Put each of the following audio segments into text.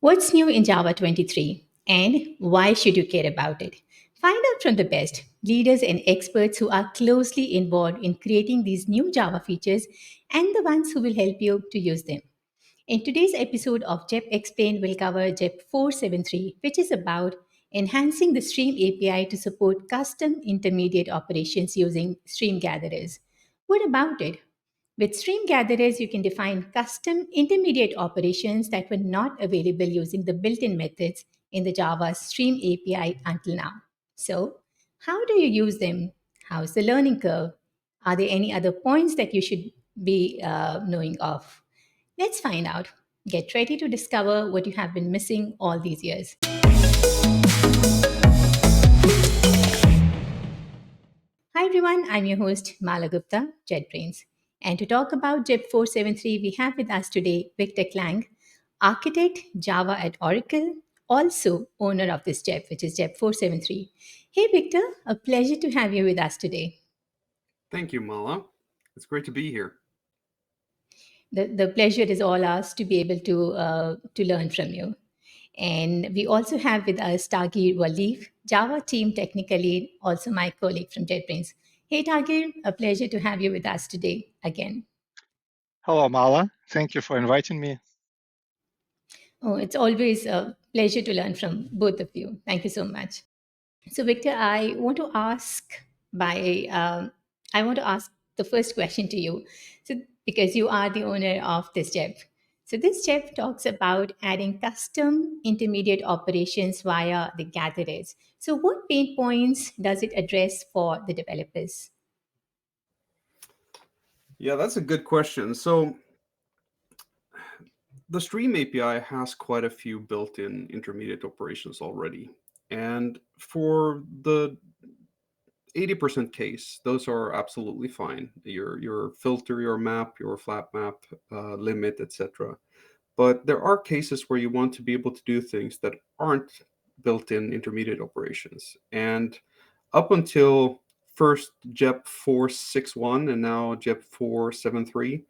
What's new in Java 23 and why should you care about it? Find out from the best leaders and experts who are closely involved in creating these new Java features and the ones who will help you to use them. In today's episode of JEP Explained, we'll cover JEP 473, which is about enhancing the Stream API to support custom intermediate operations using stream gatherers. What about it? With stream gatherers, you can define custom intermediate operations that were not available using the built in methods in the Java Stream API until now. So, how do you use them? How's the learning curve? Are there any other points that you should be knowing of? Let's find out. Get ready to discover what you have been missing all these years. Hi everyone, I'm your host Mala Gupta, JetBrains. And to talk about JEP 473, we have with us today Viktor Klang, architect Java at Oracle, also owner of this JEP, which is JEP 473. Hey Victor, a pleasure to have you with us today. Thank you, Mala. It's great to be here. The pleasure is all ours to be able to learn from you. And we also have with us Tagir Valeev, Java team technical lead, also my colleague from JetBrains. Hey Tagir, a pleasure to have you with us today again. Hello, Mala. Thank you for inviting me. Oh, it's always a pleasure to learn from both of you. Thank you so much. So, Victor, I want to ask the first question to you. So, because you are the owner of this JEP. So, this JEP talks about adding custom intermediate operations via the gatherers. So, what pain points does it address for the developers? Yeah, that's a good question. So, the Stream API has quite a few built-in intermediate operations already. And for the 80% case, those are absolutely fine. Your filter, your map, your flat map, limit, etc. But there are cases where you want to be able to do things that aren't built-in intermediate operations. And up until first JEP 461 and now JEP 473,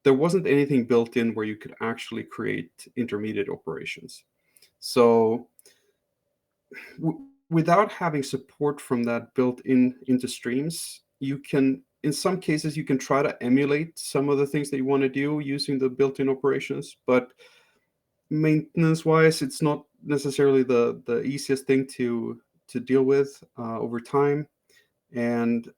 there wasn't anything built in where you could actually create intermediate operations. So without having support from that built in into streams, you can, in some cases, you can try to emulate some of the things that you want to do using the built-in operations, but maintenance wise, it's not necessarily the easiest thing to deal with over time. And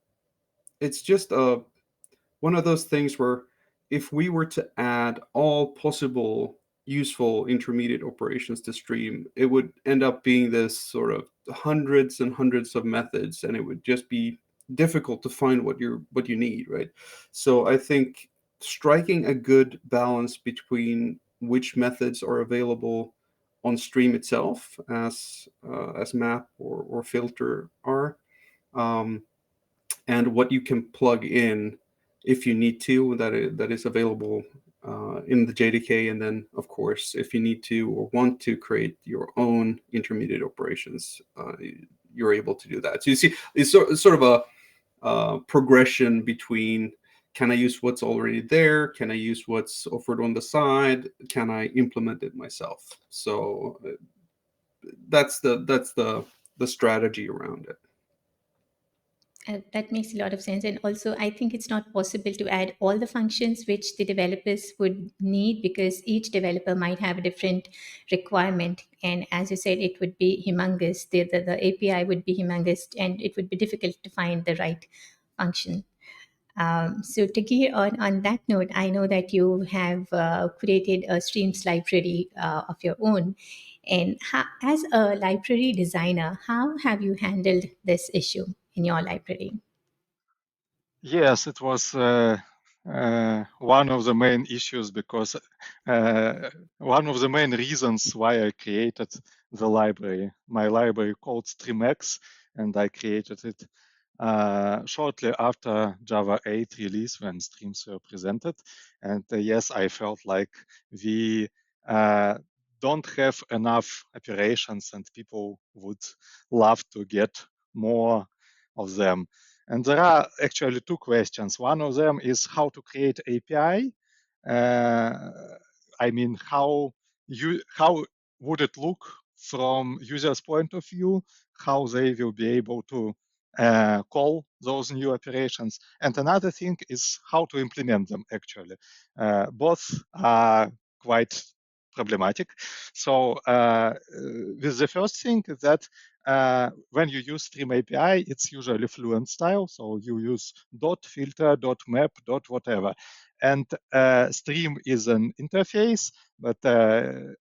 it's just one of those things where if we were to add all possible useful intermediate operations to stream, it would end up being this sort of hundreds and hundreds of methods, and it would just be difficult to find what you need, right? So I think striking a good balance between which methods are available on stream itself as map or filter are, and what you can plug in if you need to, that is available in the JDK. And then, of course, if you need to or want to create your own intermediate operations, you're able to do that. So you see, it's sort of a progression between, can I use what's already there? Can I use what's offered on the side? Can I implement it myself? So that's the strategy around it. That makes a lot of sense. And also, I think it's not possible to add all the functions which the developers would need because each developer might have a different requirement. And as you said, it would be humongous. The API would be humongous and it would be difficult to find the right function. So, Tagir, on that note, I know that you have created a streams library of your own. And as a library designer, how have you handled this issue in your library? Yes, it was one of the main issues because one of the main reasons why I created the library. My library called StreamX, and I created it shortly after Java 8 release when streams were presented. And yes, I felt like we don't have enough operations and people would love to get more of them. And there are actually two questions. One of them is how to create API. I mean, how would it look from users' point of view, how they will be able to call those new operations. And another thing is how to implement them, actually. Both are quite problematic. So with the first thing that when you use Stream API, it's usually Fluent style. So you use dot filter, dot map, dot whatever. And Stream is an interface, but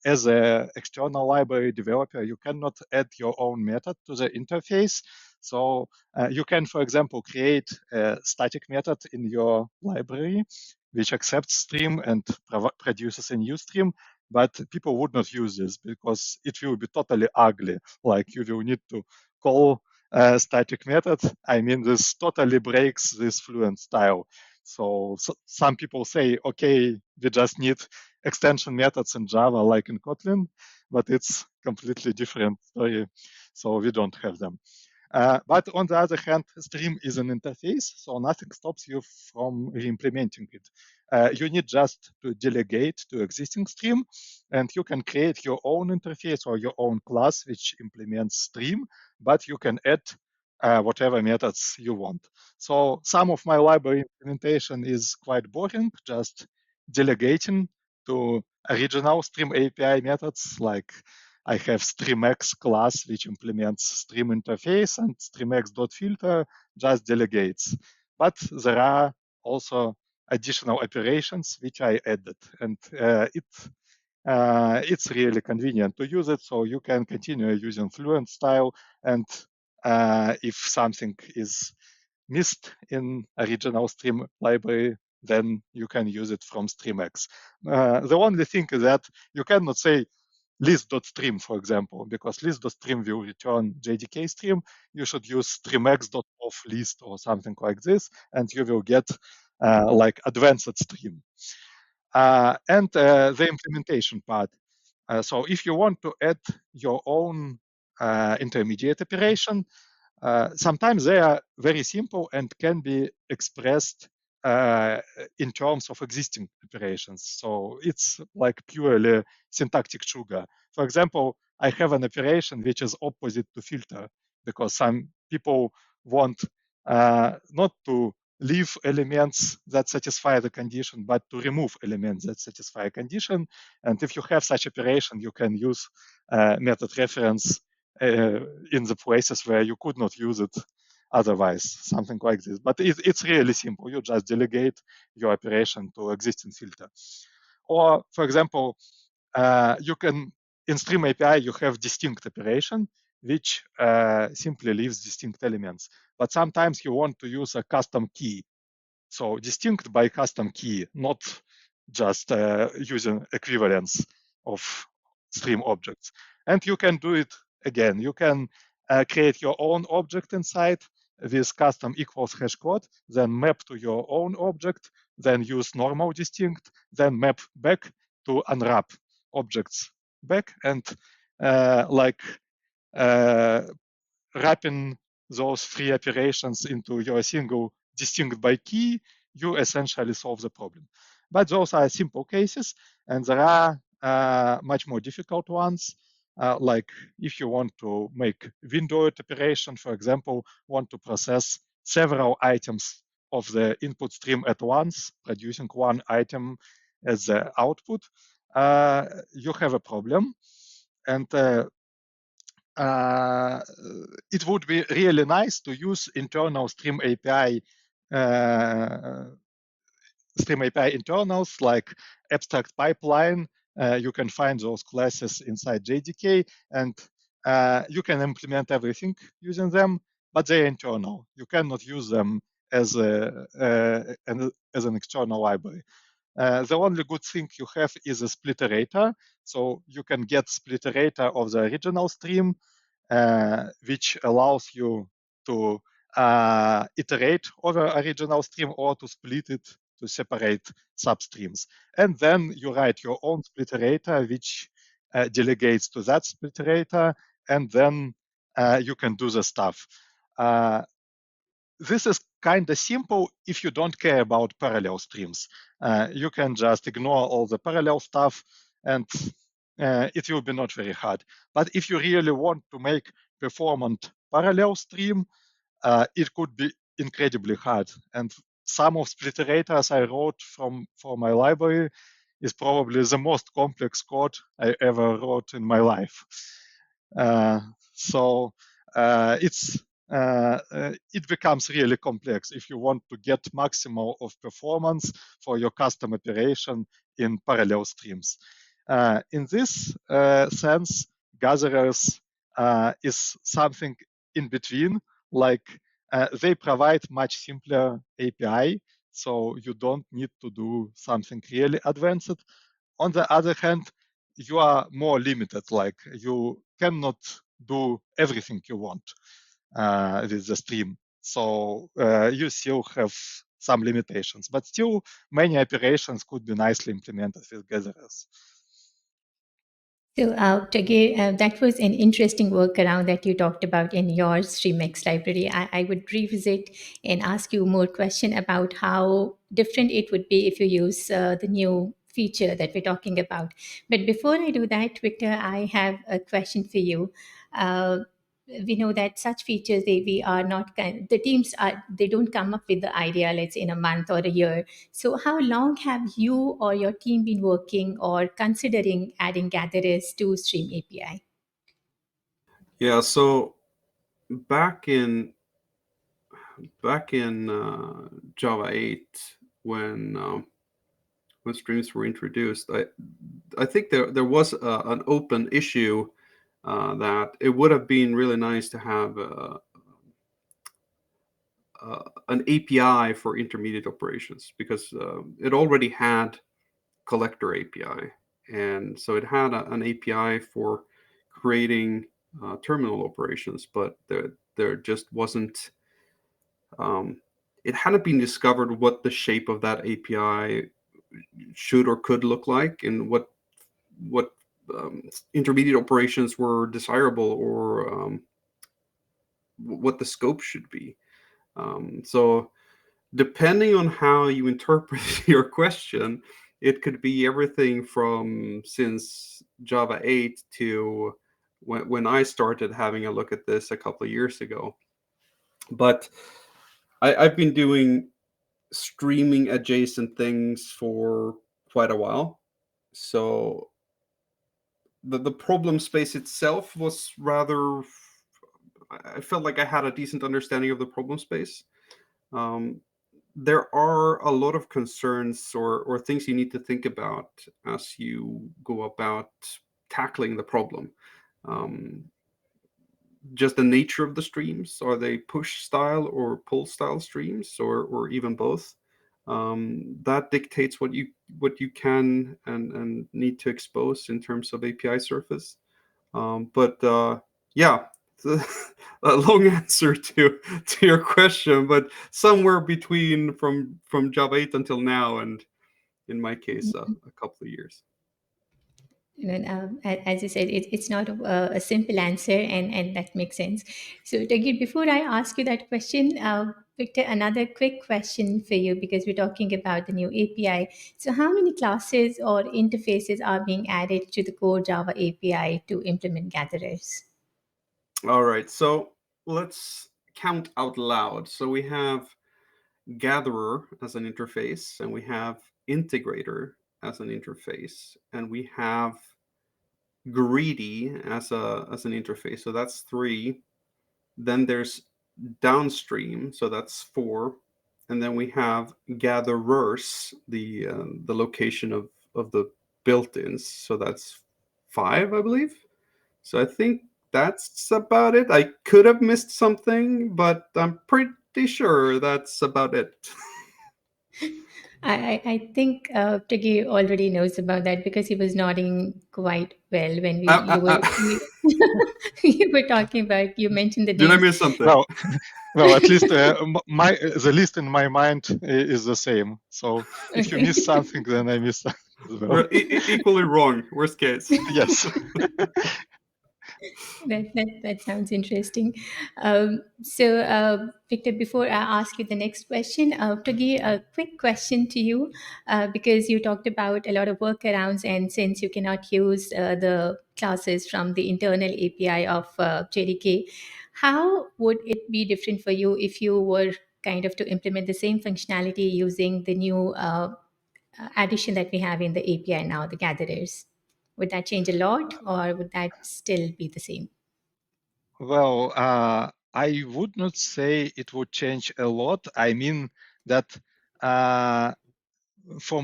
as an external library developer, you cannot add your own method to the interface. So you can, for example, create a static method in your library, which accepts Stream and produces a new stream, but people would not use this because it will be totally ugly. Like you will need to call a static method. I mean, this totally breaks this Fluent style. So some people say, okay, we just need extension methods in Java like in Kotlin, but it's completely different story. So we don't have them. But on the other hand, Stream is an interface, so nothing stops you from re-implementing it. You need just to delegate to existing Stream, and you can create your own interface or your own class which implements Stream, but you can add whatever methods you want. So some of my library implementation is quite boring, just delegating to original Stream API methods. Like I have StreamX class, which implements Stream interface, and StreamX.filter just delegates. But there are also additional operations which I added, and it's really convenient to use it. So you can continue using Fluent style, and if something is missed in original Stream library, then you can use it from StreamX. The only thing is that you cannot say list.stream, for example, because list.stream will return JDK stream. You should use streamx.offList or something like this, and you will get like advanced stream. And the implementation part. So if you want to add your own intermediate operation, sometimes they are very simple and can be expressed in terms of existing operations. So it's like purely syntactic sugar. For example, I have an operation which is opposite to filter because some people want not to leave elements that satisfy the condition, but to remove elements that satisfy a condition. And if you have such operation, you can use method reference in the places where you could not use it otherwise, something like this. But it's really simple. You just delegate your operation to existing filter. Or, for example, you can, in Stream API, you have distinct operation, which simply leaves distinct elements. But sometimes you want to use a custom key. So distinct by custom key, not just using equivalence of stream objects. And you can do it again. You can create your own object inside with custom equals hash code, then map to your own object, then use normal distinct, then map back to unwrap objects back, and like wrapping those three operations into your single distinct by key, you essentially solve the problem. But those are simple cases, and there are much more difficult ones. Like if you want to make windowed operation, for example, want to process several items of the input stream at once, producing one item as the output, you have a problem. And it would be really nice to use internal Stream API internals like abstract pipeline. You can find those classes inside JDK, and you can implement everything using them, but they're internal. You cannot use them as an external library. The only good thing you have is a splitterator. So you can get splitterator of the original stream, which allows you to iterate over original stream or to split it to separate substreams. And then you write your own splitterator, which delegates to that splitterator, and then you can do the stuff. This is kind of simple if you don't care about parallel streams. You can just ignore all the parallel stuff, and it will be not very hard. But if you really want to make performant parallel stream, it could be incredibly hard. And some of splitterators I wrote for my library is probably the most complex code I ever wrote in my life. So it becomes really complex if you want to get maximal of performance for your custom operation in parallel streams. In this sense, gatherers is something in between, like they provide much simpler API, so you don't need to do something really advanced. On the other hand, you are more limited, like you cannot do everything you want with the stream. So you still have some limitations, but still many operations could be nicely implemented with gatherers. So, Tagir, that was an interesting workaround that you talked about in your StreamX library. I would revisit and ask you more question about how different it would be if you use the new feature that we're talking about. But before I do that, Victor, I have a question for you. Uh, we know that such features we are not the teams are they don't come up with the idea, let's say, in a month or a year. So, how long have you or your team been working or considering adding gatherers to Stream API? Yeah, so back in Java 8, when streams were introduced, I think there was an open issue that it would have been really nice to have an API for intermediate operations, because it already had collector API, and so it had an API for creating terminal operations, but there just wasn't. It hadn't been discovered what the shape of that API should or could look like, and what intermediate operations were desirable, or what the scope should be. So depending on how you interpret your question, it could be everything from since Java 8 to when I started having a look at this a couple of years ago. But I've been doing streaming adjacent things for quite a while. So the problem space itself was rather, I felt like I had a decent understanding of the problem space. Um, there are a lot of concerns or things you need to think about as you go about tackling the problem. Um, just the nature of the streams. Are they push style or pull style streams, or even both? That dictates what you can and need to expose in terms of API surface. But yeah, a long answer to your question, but somewhere between from Java 8 until now, and in my case, a couple of years. And as you said, it's not a simple answer, and that makes sense. So, Tagir, before I ask you that question, Victor, another quick question for you, because we're talking about the new API. So, how many classes or interfaces are being added to the core Java API to implement gatherers? All right, so let's count out loud. So we have gatherer as an interface, and we have integrator as an interface, and we have greedy as an interface. So that's 3. Then there's downstream, so that's 4. And then we have gatherers, the location of the built-ins, so that's 5, I believe. So I think that's about it. I could have missed something, but I'm pretty sure that's about it. I think Tagir already knows about that because he was nodding quite well when you were talking about, you mentioned the Did I names. miss something? Well, at least the list in my mind is the same. So if you Okay. miss something, then I miss something as well. We're equally wrong, worst case. Yes. That sounds interesting. Victor, before I ask you the next question, Tagir, a quick question to you, because you talked about a lot of workarounds, and since you cannot use the classes from the internal API of JDK, how would it be different for you if you were kind of to implement the same functionality using the new addition that we have in the API now, the gatherers? Would that change a lot, or would that still be the same? Well, I would not say it would change a lot. I mean that uh, for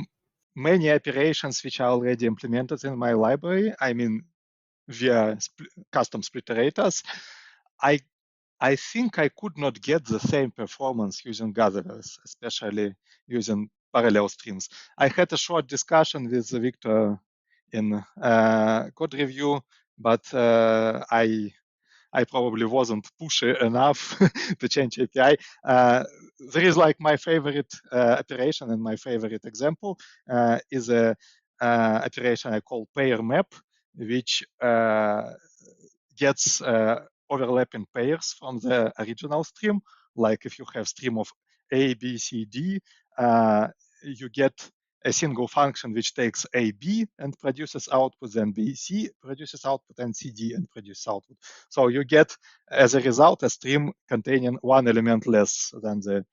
many operations which are already implemented in my library, I mean via custom splitterators, I I think I could not get the same performance using gatherers, especially using parallel streams. I had a short discussion with Victor in code review, but I probably wasn't pushy enough to change API. There is like my favorite operation, and my favorite example is a operation I call pair map, which gets overlapping pairs from the original stream. Like if you have stream of A, B, C, D, you get a single function which takes A, B and produces output, then B, C produces output, and C, D and produces output. So you get, as a result, a stream containing one element less than the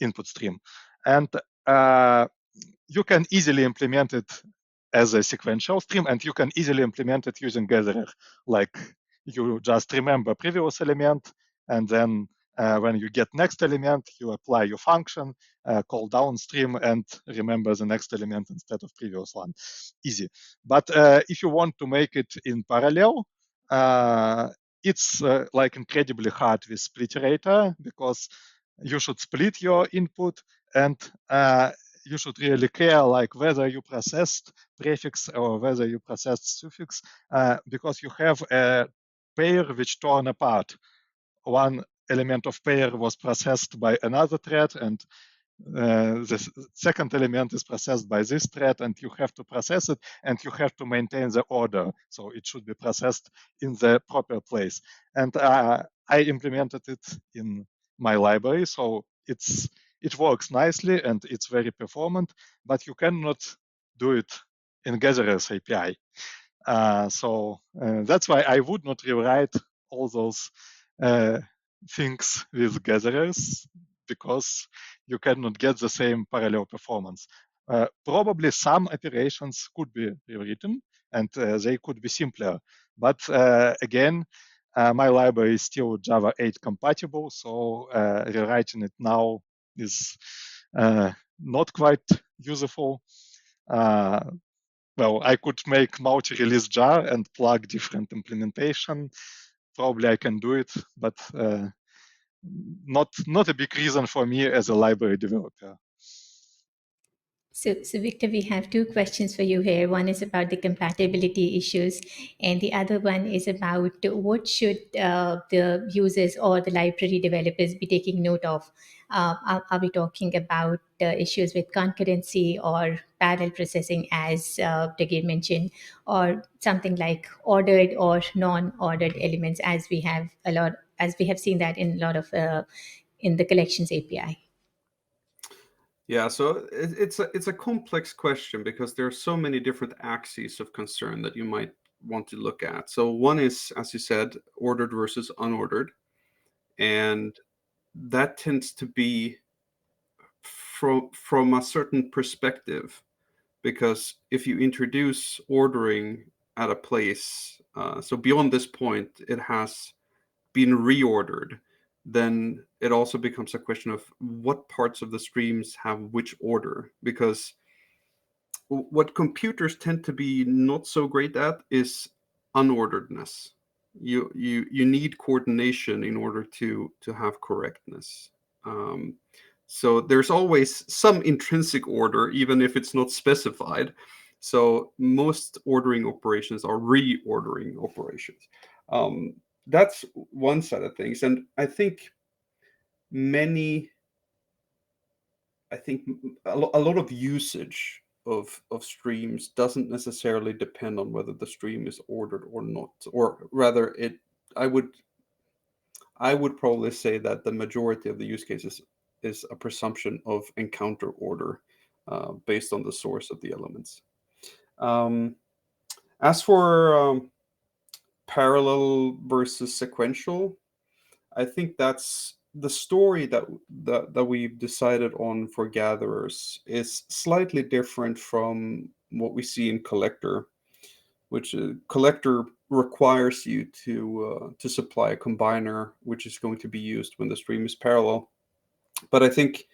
input stream. And you can easily implement it as a sequential stream, and you can easily implement it using gatherer. Like you just remember previous element, and then when you get next element, you apply your function, call downstream, and remember the next element instead of previous one. Easy. But if you want to make it in parallel, it's like incredibly hard with splitterator, because you should split your input, and you should really care like whether you processed prefix or whether you processed suffix, because you have a pair which torn apart. One element of pair was processed by another thread, and the second element is processed by this thread, and you have to process it, and you have to maintain the order. So it should be processed in the proper place. And I implemented it in my library, so it works nicely and it's very performant, but you cannot do it in Gatherers API. That's why I would not rewrite all those uh, things with gatherers, because you cannot get the same parallel performance. Probably some operations could be rewritten, and they could be simpler. But again, my library is still Java 8 compatible, so rewriting it now is not quite useful. Uh, well, I could make multi-release jar and plug different implementation. Probably I can do it, but not a big reason for me as a library developer. So, Victor, we have two questions for you here. One is about the compatibility issues, and the other one is about what should the users or the library developers be taking note of. Are we talking about issues with concurrency or parallel processing, as Tagir mentioned, or something like ordered or non-ordered elements, as we have seen that in a lot of in the collections API? Yeah, so it's a complex question because there are so many different axes of concern that you might want to look at. So one is, as you said, ordered versus unordered, and that tends to be from a certain perspective, because if you introduce ordering at a place, so beyond this point it has been reordered, then it also becomes a question of what parts of the streams have which order. Because what computers tend to be not so great at is unorderedness. You need coordination in order to have correctness. Um, so there's always some intrinsic order, even if it's not specified. So most ordering operations are reordering operations. That's one side of things, and many I think a lot of usage of streams doesn't necessarily depend on whether the stream is ordered or not, or rather, I would probably say that the majority of the use cases is a presumption of encounter order based on the source of the elements. As for parallel versus sequential, I think that's the story that we've decided on for gatherers is slightly different from what we see in collector, which collector requires you to supply a combiner, which is going to be used when the stream is parallel. But I think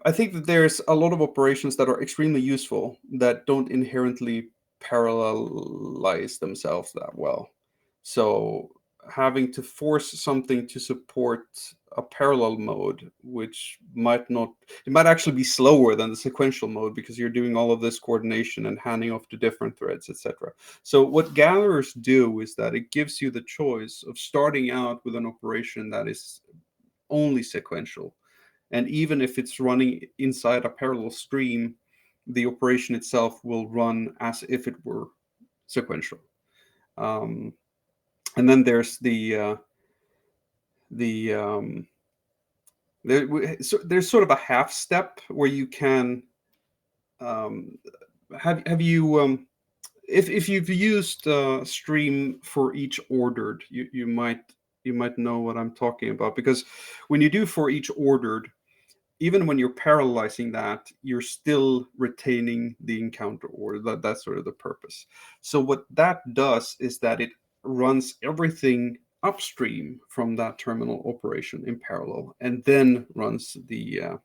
that there's a lot of operations that are extremely useful that don't inherently parallelize themselves that well. So having to force something to support a parallel mode, which might actually be slower than the sequential mode because you're doing all of this coordination and handing off to different threads, etc. So what gatherers do is that it gives you the choice of starting out with an operation that is only sequential. And even if it's running inside a parallel stream, the operation itself will run as if it were sequential. And then there's there's sort of a half step where you can have you if you've used stream for each ordered, you might know what I'm talking about, because when you do for each ordered, even when you're parallelizing that, you're still retaining the encounter order. That's sort of the purpose. So what that does is that it runs everything upstream from that terminal operation in parallel, and then runs the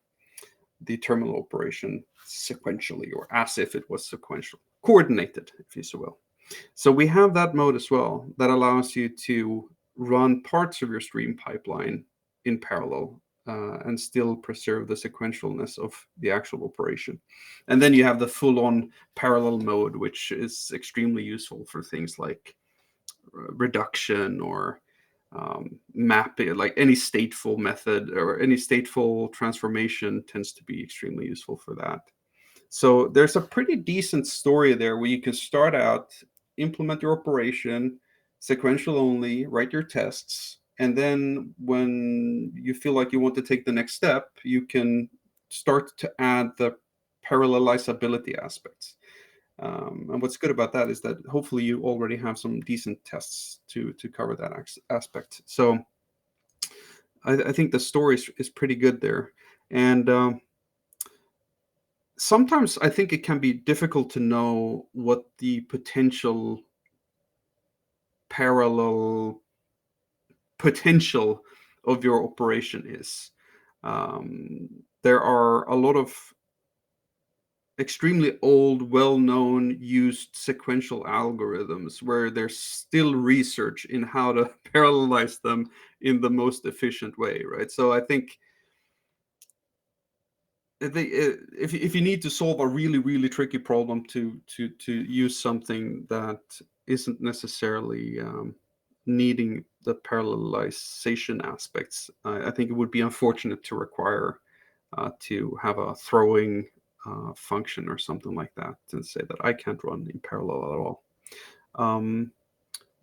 terminal operation sequentially, or as if it was sequential, coordinated, if you so will. So we have that mode as well that allows you to run parts of your stream pipeline in parallel and still preserve the sequentialness of the actual operation. And then you have the full-on parallel mode, which is extremely useful for things like reduction or mapping, like any stateful method or any stateful transformation tends to be extremely useful for that. So there's a pretty decent story there where you can start out, implement your operation, sequential only, write your tests, and then when you feel like you want to take the next step, you can start to add the parallelizability aspects. And what's good about that is that hopefully you already have some decent tests to cover that aspect. So I think the story is pretty good there. And sometimes I think it can be difficult to know what the potential parallel potential of your operation is. There are a lot of extremely old, well-known, used sequential algorithms where there's still research in how to parallelize them in the most efficient way, right? So I think if you need to solve a really, really tricky problem to use something that isn't necessarily needing the parallelization aspects, I think it would be unfortunate to require to have a throwing function or something like that and say that I can't run in parallel at all.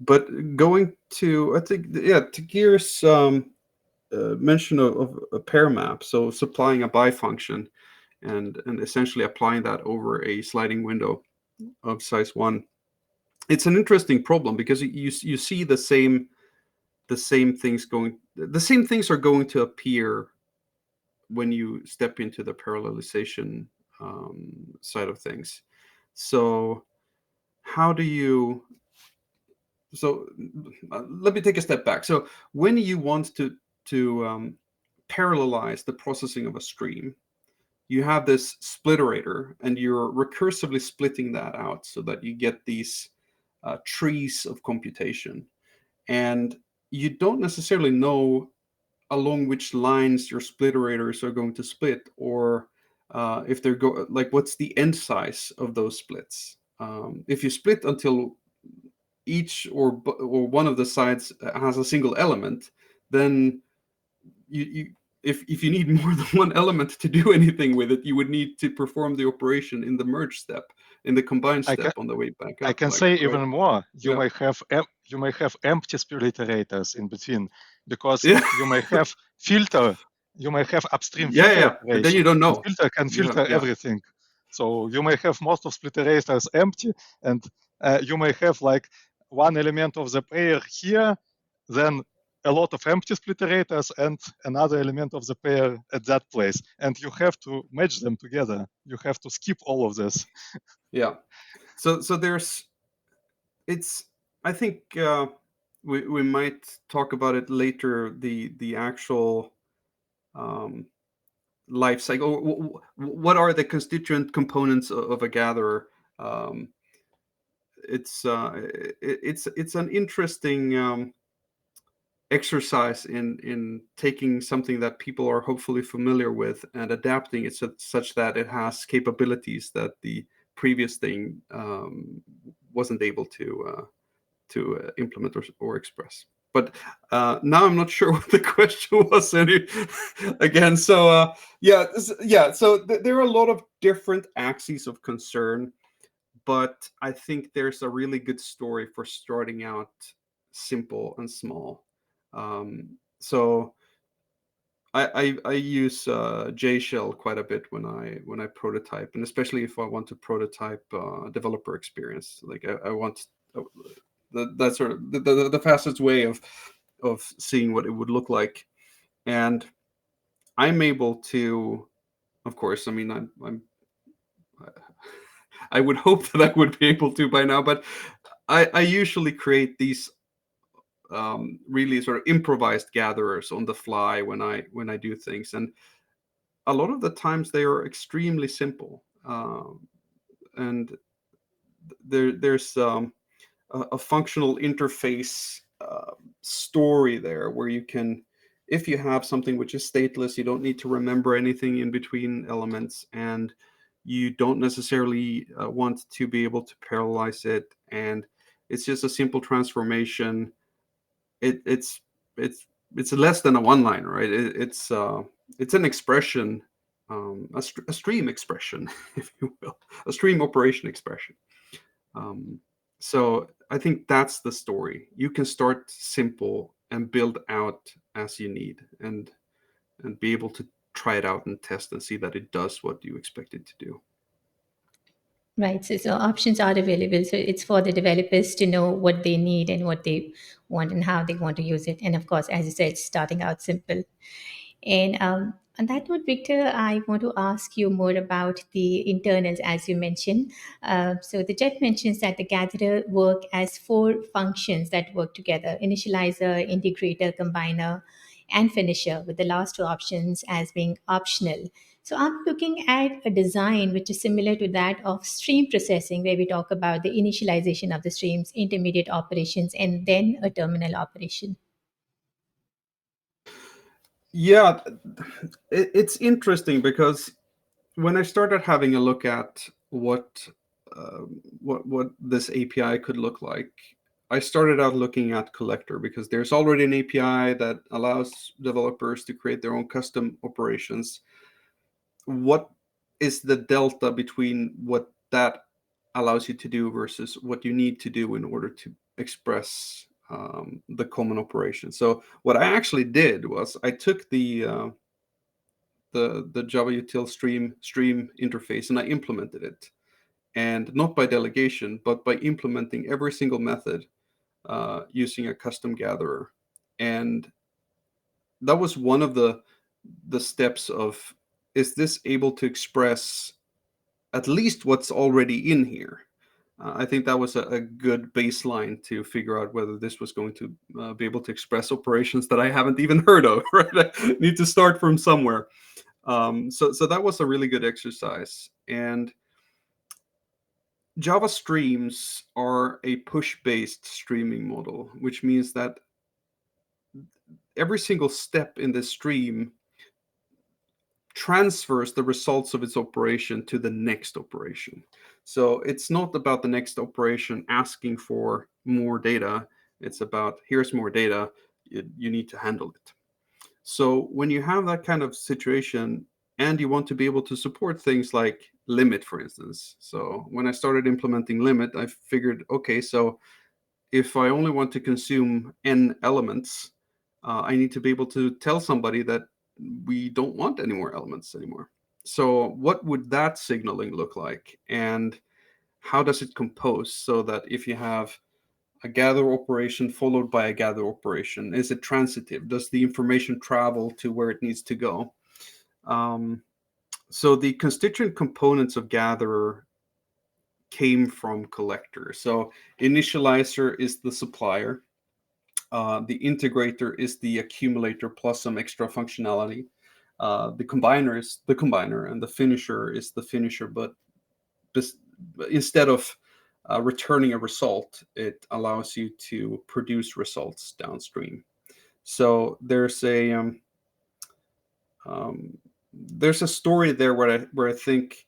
But going to, I think, yeah, Tagir's mention of a pair map, so supplying a by function and essentially applying that over a sliding window of size 1. It's an interesting problem because you see the same things are going to appear when you step into the parallelization side of things. So how do you let me take a step back. So when you want to parallelize the processing of a stream, you have this splitterator and you're recursively splitting that out so that you get these trees of computation, and you don't necessarily know along which lines your splitterators are going to split, or if they're what's the end size of those splits. If you split until each or one of the sides has a single element, then if you need more than one element to do anything with it, you would need to perform the operation in the merge step, in the combine step on the way back up. I can say right? even more. You Yeah. may have you may have empty splitterators in between, because Yeah. you may have filter, you may have upstream Yeah, filter yeah. And then you operation, don't and know. filter can You have, filter yeah. everything. So you may have most of splitterators empty, and you may have like one element of the pair here, then a lot of empty splitterators and another element of the pair at that place. And you have to match them together. You have to skip all of this. Yeah. So there's, it's, I think we might talk about it later, the actual life cycle. What are the constituent components of a gatherer? Um, it's an interesting exercise in taking something that people are hopefully familiar with and adapting it such that it has capabilities that the previous thing wasn't able to implement or express. But now I'm not sure what the question was again. So yeah. So there are a lot of different axes of concern, but I think there's a really good story for starting out simple and small. So I use JShell quite a bit when I prototype, and especially if I want to prototype developer experience. Like I want that sort of the fastest way of seeing what it would look like, and I'm able to, of course. I mean, I would hope that I would be able to by now, but I usually create these really sort of improvised gatherers on the fly when I do things, and a lot of the times they are extremely simple, and there's a functional interface story there where you can, if you have something which is stateless, you don't need to remember anything in between elements, and you don't necessarily want to be able to parallelize it, and it's just a simple transformation. It's less than a one liner, right? It's an expression, a stream expression, if you will, a stream operation expression. um, so I think that's the story. You can start simple and build out as you need, and be able to try it out and test and see that it does what you expect it to do. Right. So options are available. So it's for the developers to know what they need and what they want and how they want to use it. And of course, as you said, starting out simple. And on that note, Victor, I want to ask you more about the internals, as you mentioned. So the JET mentions that the gatherer work as four functions that work together: initializer, integrator, combiner, and finisher, with the last two options as being optional. So I'm looking at a design which is similar to that of stream processing, where we talk about the initialization of the streams, intermediate operations, and then a terminal operation. Yeah, it's interesting because when I started having a look at what this API could look like, I started out looking at collector because there's already an API that allows developers to create their own custom operations. What is the delta between what that allows you to do versus what you need to do in order to express the common operation? So what I actually did was I took the Java util stream interface and I implemented it, and not by delegation, but by implementing every single method using a custom gatherer. And that was one of the steps of, is this able to express at least what's already in here? I think that was a good baseline to figure out whether this was going to be able to express operations that I haven't even heard of. Right, I need to start from somewhere. So that was a really good exercise. And Java streams are a push-based streaming model, which means that every single step in the stream transfers the results of its operation to the next operation. So it's not about the next operation asking for more data. It's about, here's more data, you need to handle it. So when you have that kind of situation and you want to be able to support things like limit, for instance. So when I started implementing limit, I figured, okay, so if I only want to consume n elements, I need to be able to tell somebody that we don't want any more elements anymore. So what would that signaling look like? And how does it compose so that if you have a gather operation followed by a gather operation, is it transitive? Does the information travel to where it needs to go? So the constituent components of gatherer came from collector. So initializer is the supplier. The integrator is the accumulator plus some extra functionality. The combiner is the combiner, and the finisher is the finisher. But instead of returning a result, it allows you to produce results downstream. So there's a story there where I think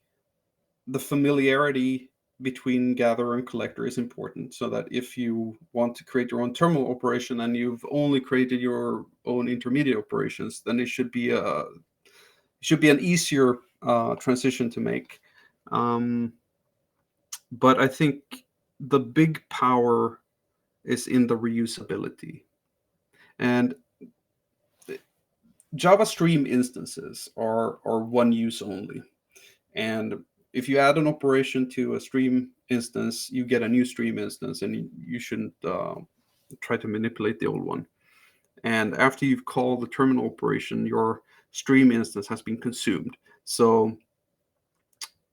the familiarity between gatherer and collector is important, so that if you want to create your own terminal operation and you've only created your own intermediate operations, then it should be an easier transition to make. But I think the big power is in the reusability. And Java Stream instances are one use only. And if you add an operation to a stream instance, you get a new stream instance, and you shouldn't try to manipulate the old one. And after you've called the terminal operation, your stream instance has been consumed. So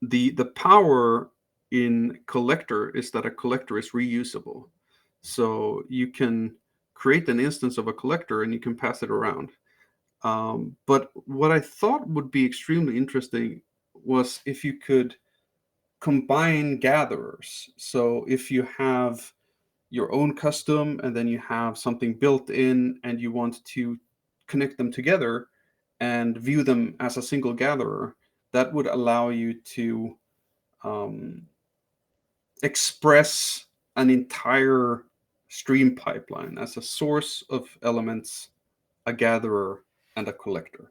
the power in collector is that a collector is reusable. So you can create an instance of a collector and you can pass it around. But what I thought would be extremely interesting was if you could combine gatherers. So if you have your own custom and then you have something built in and you want to connect them together and view them as a single gatherer, that would allow you to express an entire stream pipeline as a source of elements, a gatherer, and a collector.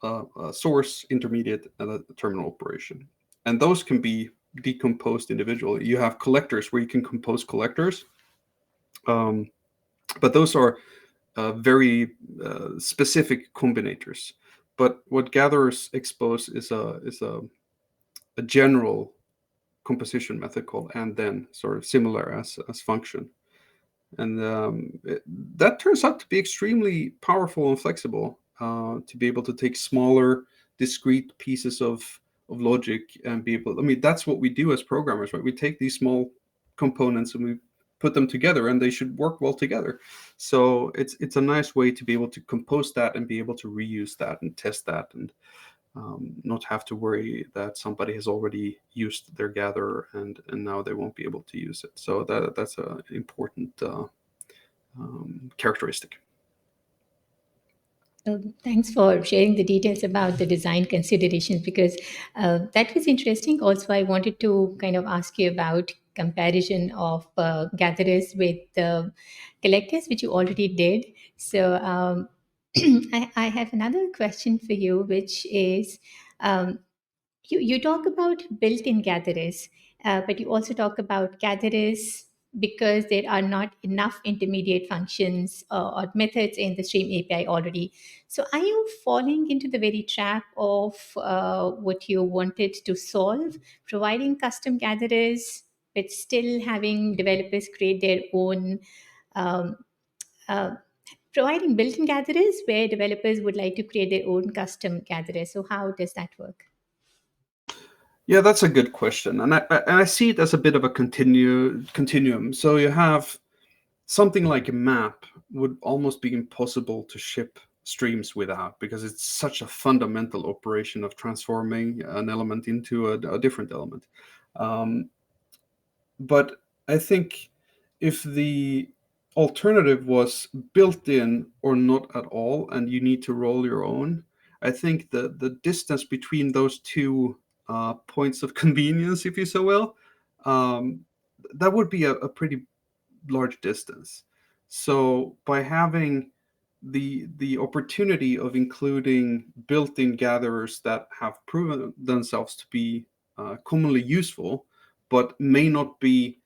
A source, intermediate, and a terminal operation. And those can be decomposed individually. You have collectors where you can compose collectors, but those are very specific combinators. But what gatherers expose is a general composition method called and then, sort of similar as function. And that turns out to be extremely powerful and flexible, to be able to take smaller, discrete pieces of logic and be able. I mean, that's what we do as programmers, right? We take these small components and we put them together, and they should work well together. So it's a nice way to be able to compose that and be able to reuse that and test that, and not have to worry that somebody has already used their gatherer and now they won't be able to use it. So that's an important characteristic. Thanks for sharing the details about the design considerations, because that was interesting. Also, I wanted to kind of ask you about comparison of gatherers with collectors, which you already did. So I have another question for you, which is, um, you talk about built-in gatherers, but you also talk about gatherers because there are not enough intermediate functions or methods in the Stream API already. So are you falling into the very trap of what you wanted to solve, providing custom gatherers, but still having developers create their own, um, uh, providing built-in gatherers where developers would like to create their own custom gatherers? So how does that work? Yeah, that's a good question, and I see it as a bit of a continuum. So you have something like a map would almost be impossible to ship streams without, because it's such a fundamental operation of transforming an element into a different element. But I think if the alternative was built in or not at all, and you need to roll your own, I think the distance between those two points of convenience, if you so will, that would be a pretty large distance. So by having the opportunity of including built-in gatherers that have proven themselves to be commonly useful, but may not be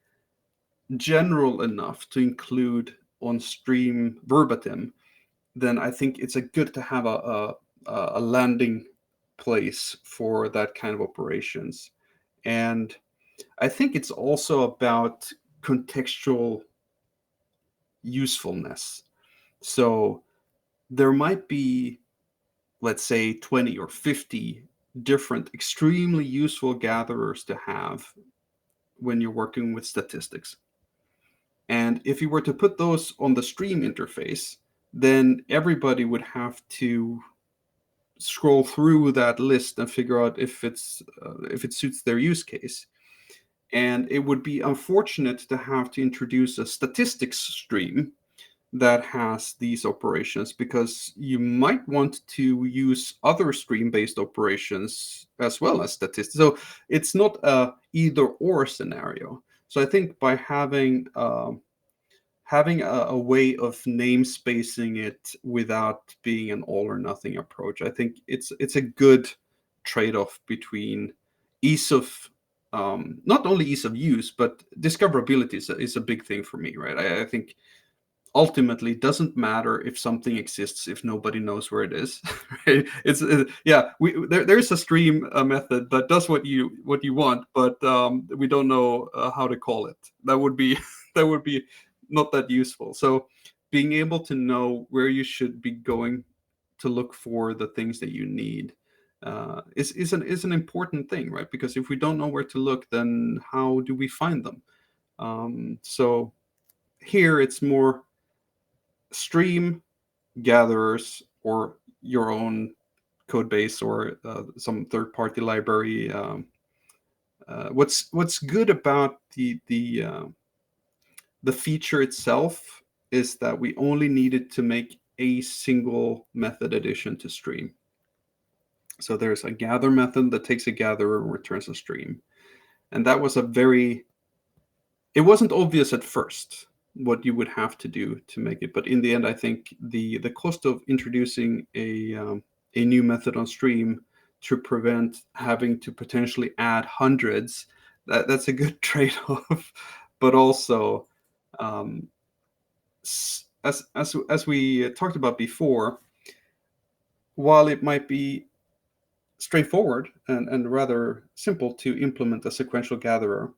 general enough to include on stream verbatim, then I think it's good to have a landing place for that kind of operations. And I think it's also about contextual usefulness. So there might be, let's say, 20 or 50 different extremely useful gatherers to have when you're working with statistics. And if you were to put those on the stream interface, then everybody would have to scroll through that list and figure out if it suits their use case. And it would be unfortunate to have to introduce a statistics stream that has these operations, because you might want to use other stream-based operations as well as statistics. So it's not a either-or scenario. So I think by having a way of namespacing it without being an all or nothing approach, I think it's a good trade-off between ease of not only ease of use, but discoverability is a big thing for me, right? I think ultimately it doesn't matter if something exists if nobody knows where it is. Right? There's a stream method that does what you want, but we don't know how to call it. That would be not that useful. So being able to know where you should be going to look for the things that you need is an important thing, right? Because if we don't know where to look, then how do we find them? So here it's more stream, gatherers, or your own code base, or some third-party library. What's good about the feature itself is that we only needed to make a single method addition to stream. So there's a gather method that takes a gatherer and returns a stream. And that was it wasn't obvious at first what you would have to do to make it, but in the end, I think the cost of introducing a new method on stream to prevent having to potentially add hundreds, that's a good trade-off. But also, as we talked about before, while it might be straightforward and rather simple to implement a sequential gatherer,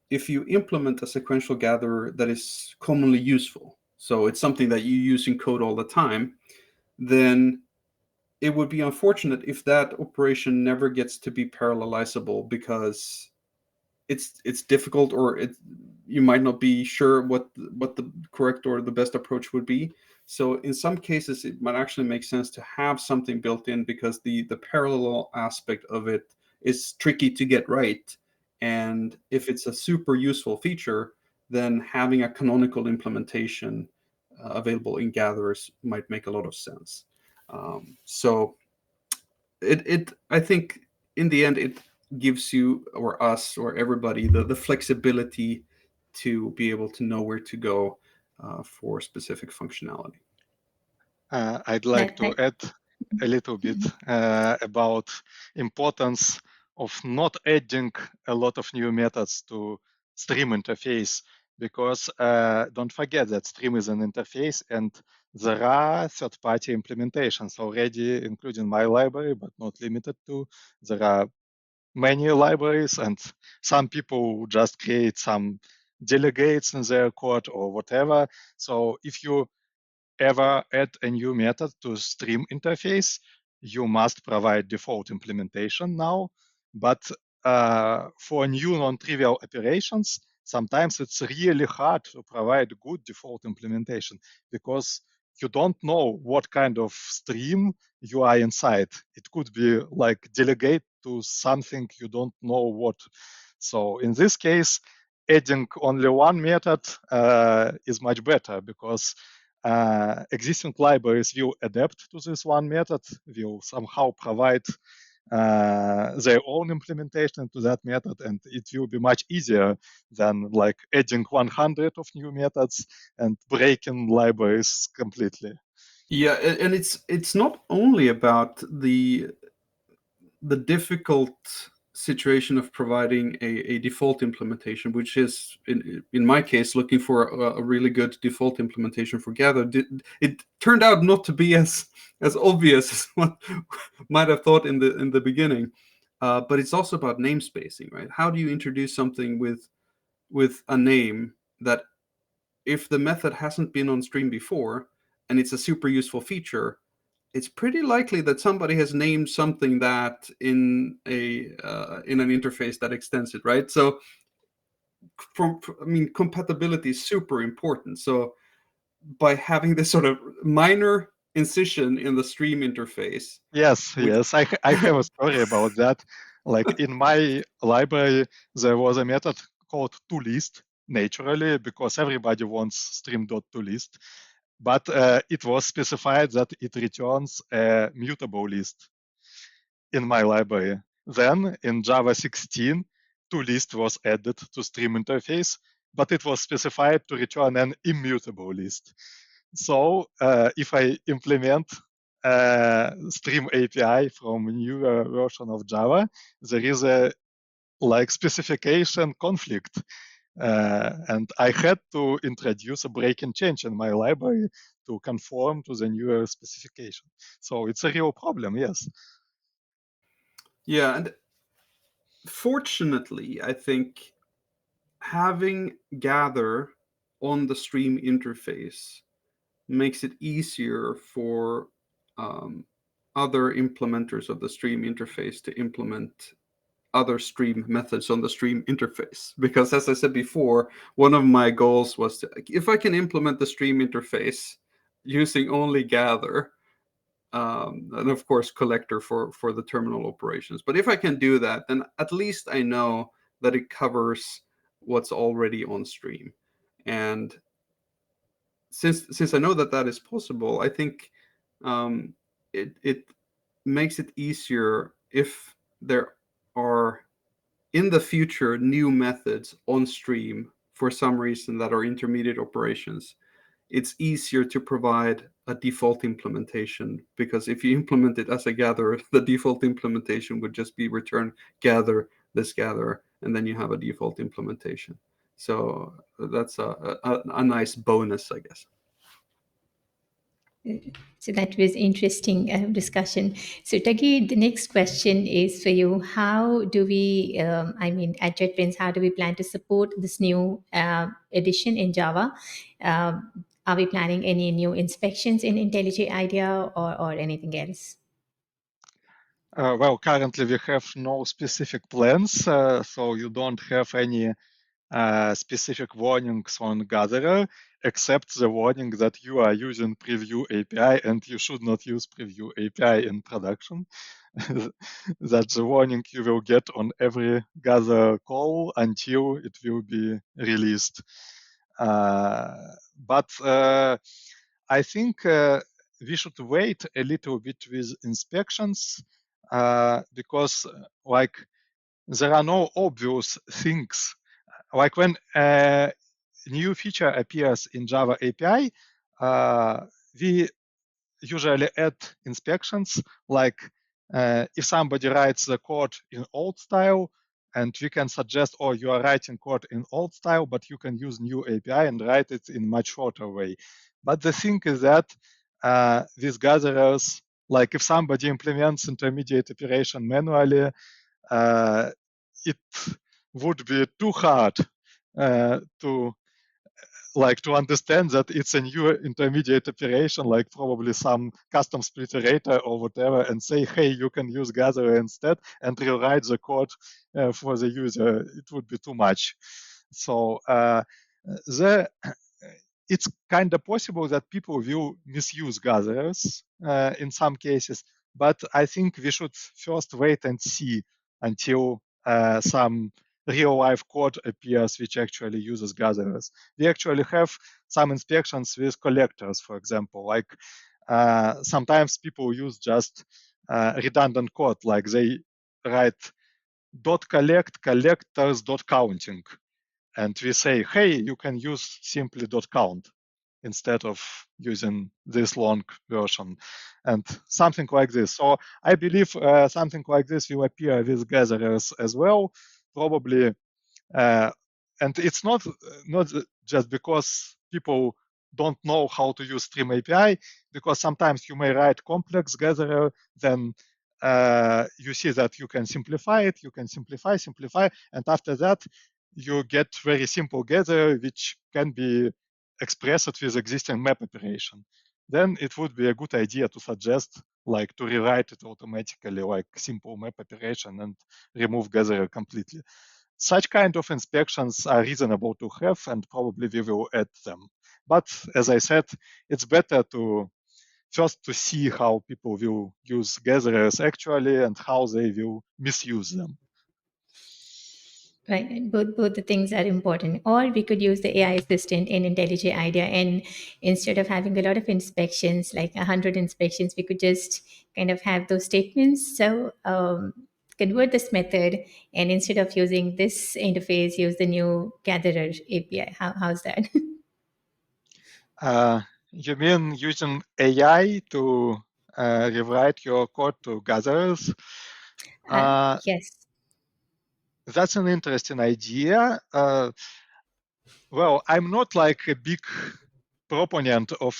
if you implement a sequential gatherer that is commonly useful, so it's something that you use in code all the time, then it would be unfortunate if that operation never gets to be parallelizable, because it's difficult, or you might not be sure what the correct or the best approach would be. So in some cases, it might actually make sense to have something built in, because the parallel aspect of it is tricky to get right. And if it's a super useful feature, then having a canonical implementation available in gatherers might make a lot of sense. So I think in the end, it gives you, or us, or everybody, the flexibility to be able to know where to go for specific functionality. I'd like That, to that add a little bit about importance of not adding a lot of new methods to stream interface, because don't forget that stream is an interface, and there are third-party implementations already, including my library, but not limited to. There are many libraries, and some people just create some delegates in their code or whatever. So if you ever add a new method to stream interface, you must provide default implementation now. But for new non-trivial operations, sometimes it's really hard to provide good default implementation, because you don't know what kind of stream you are inside. It could be like delegate to something you don't know what. So in this case, adding only one method is much better, because existing libraries will adapt to this one method, will somehow provide their own implementation to that method, and it will be much easier than like adding 100 of new methods and breaking libraries completely. Yeah, and it's not only about the difficult situation of providing a default implementation, which is, in my case, looking for a really good default implementation for Gather. It turned out not to be as obvious as one might have thought in the beginning. But it's also about namespacing, right? How do you introduce something with a name that, if the method hasn't been on stream before and it's a super useful feature, it's pretty likely that somebody has named something that in an interface that extends it, right? So compatibility is super important. So by having this sort of minor incision in the stream interface. Yes, which yes. I have a story about that. Like in my library, there was a method called toList, naturally, because everybody wants stream.toList. But it was specified that it returns a mutable list in my library. Then in Java 16, toList was added to stream interface, but it was specified to return an immutable list. So if I implement Stream API from a newer version of Java, there is a specification conflict. And I had to introduce a breaking change in my library to conform to the newer specification. So it's a real problem, yes. Yeah, and fortunately, I think having Gather on the stream interface makes it easier for other implementers of the stream interface to implement other stream methods on the stream interface. Because as I said before, one of my goals was if I can implement the stream interface using only Gather, and of course collector for the terminal operations. But if I can do that, then at least I know that it covers what's already on stream. And since I know that is possible, I think it makes it easier if there are in the future new methods on stream for some reason that are intermediate operations. It's easier to provide a default implementation, because if you implement it as a gatherer, the default implementation would just be return gather this gather, and then you have a default implementation. So that's a nice bonus, I guess. So that was interesting discussion. So Tagir, the next question is for you. How do we, at JetBrains, how do we plan to support this new edition in Java? Are we planning any new inspections in IntelliJ IDEA or anything else? Well, currently we have no specific plans, so you don't have any specific warnings on Gatherer, except the warning that you are using Preview API and you should not use Preview API in production. That's the warning you will get on every Gather call until it will be released. But I think we should wait a little bit with inspections because there are no obvious things. Like when a new feature appears in Java API, we usually add inspections, like if somebody writes the code in old style, and we can suggest, oh, you are writing code in old style, but you can use new API and write it in much shorter way. But the thing is that these gatherers, like if somebody implements intermediate operation manually, it would be too hard to understand that it's a new intermediate operation, like probably some custom split iterator or whatever, and say, hey, you can use Gatherer instead, and rewrite the code for the user. It would be too much. So it's kind of possible that people will misuse gatherers in some cases, but I think we should first wait and see until some real life code appears which actually uses gatherers. We actually have some inspections with collectors, for example, like sometimes people use just redundant code, like they write .collect collectors .counting. And we say, hey, you can use simply .count. instead of using this long version and something like this. So I believe something like this will appear with gatherers as well, probably. And it's not just because people don't know how to use Stream API, because sometimes you may write complex gatherer, then you see that you can simplify it, you can simplify, and after that, you get very simple gatherer, which can be expressed with existing map operation. Then it would be a good idea to suggest like to rewrite it automatically, like simple map operation and remove gatherer completely. Such kind of inspections are reasonable to have, and probably we will add them. But as I said, it's better to first to see how people will use gatherers actually and how they will misuse them. Right, both the things are important. Or we could use the AI assistant in IntelliJ IDEA, and instead of having a lot of inspections, like 100 inspections, we could just kind of have those statements. So convert this method, and instead of using this interface, use the new gatherer API. How's that? You mean using AI to rewrite your code to gatherers? Yes. That's an interesting idea. Well, I'm not like a big proponent of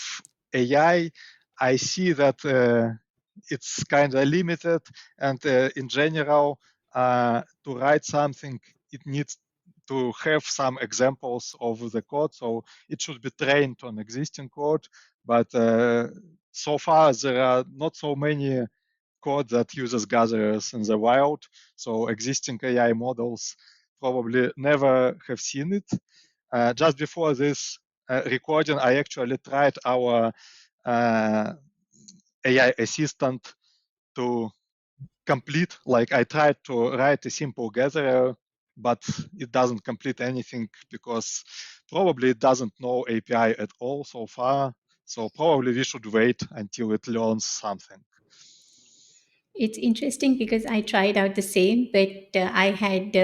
AI. I see that it's kind of limited, and in general, to write something, it needs to have some examples of the code, so it should be trained on existing code. But so far, there are not so many code that uses gatherers in the wild, so existing AI models probably never have seen it. Just before this recording, I actually tried our AI assistant to complete, like I tried to write a simple gatherer, but it doesn't complete anything because probably it doesn't know API at all so far. So probably we should wait until it learns something. It's interesting because I tried out the same, but I had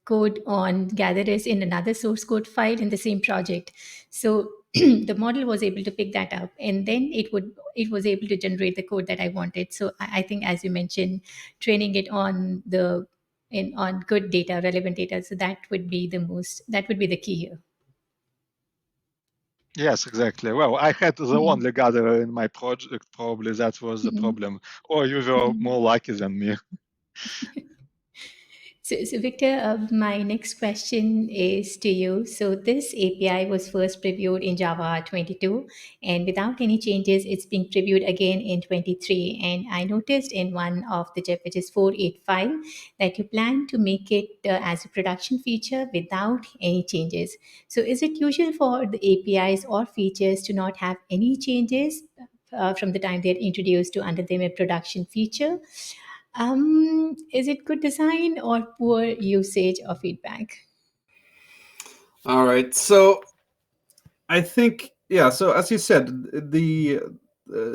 code on gatherers in another source code file in the same project. So the model was able to pick that up, and then it was able to generate the code that I wanted. So I think, as you mentioned, training it on on good data, relevant data. So that would be the key here. Yes, exactly. Well, I had the Mhm. only gatherer in my project. Probably that was the Mhm. problem. Or you were Mhm. more lucky than me. So, Victor, my next question is to you. So, this API was first previewed in Java 22, and without any changes, it's being previewed again in 23. And I noticed in one of the JEP, which is 485, that you plan to make it as a production feature without any changes. So, is it usual for the APIs or features to not have any changes from the time they're introduced to under them a production feature? Is it good design or poor usage or feedback? All right. So I think, yeah. So as you said, the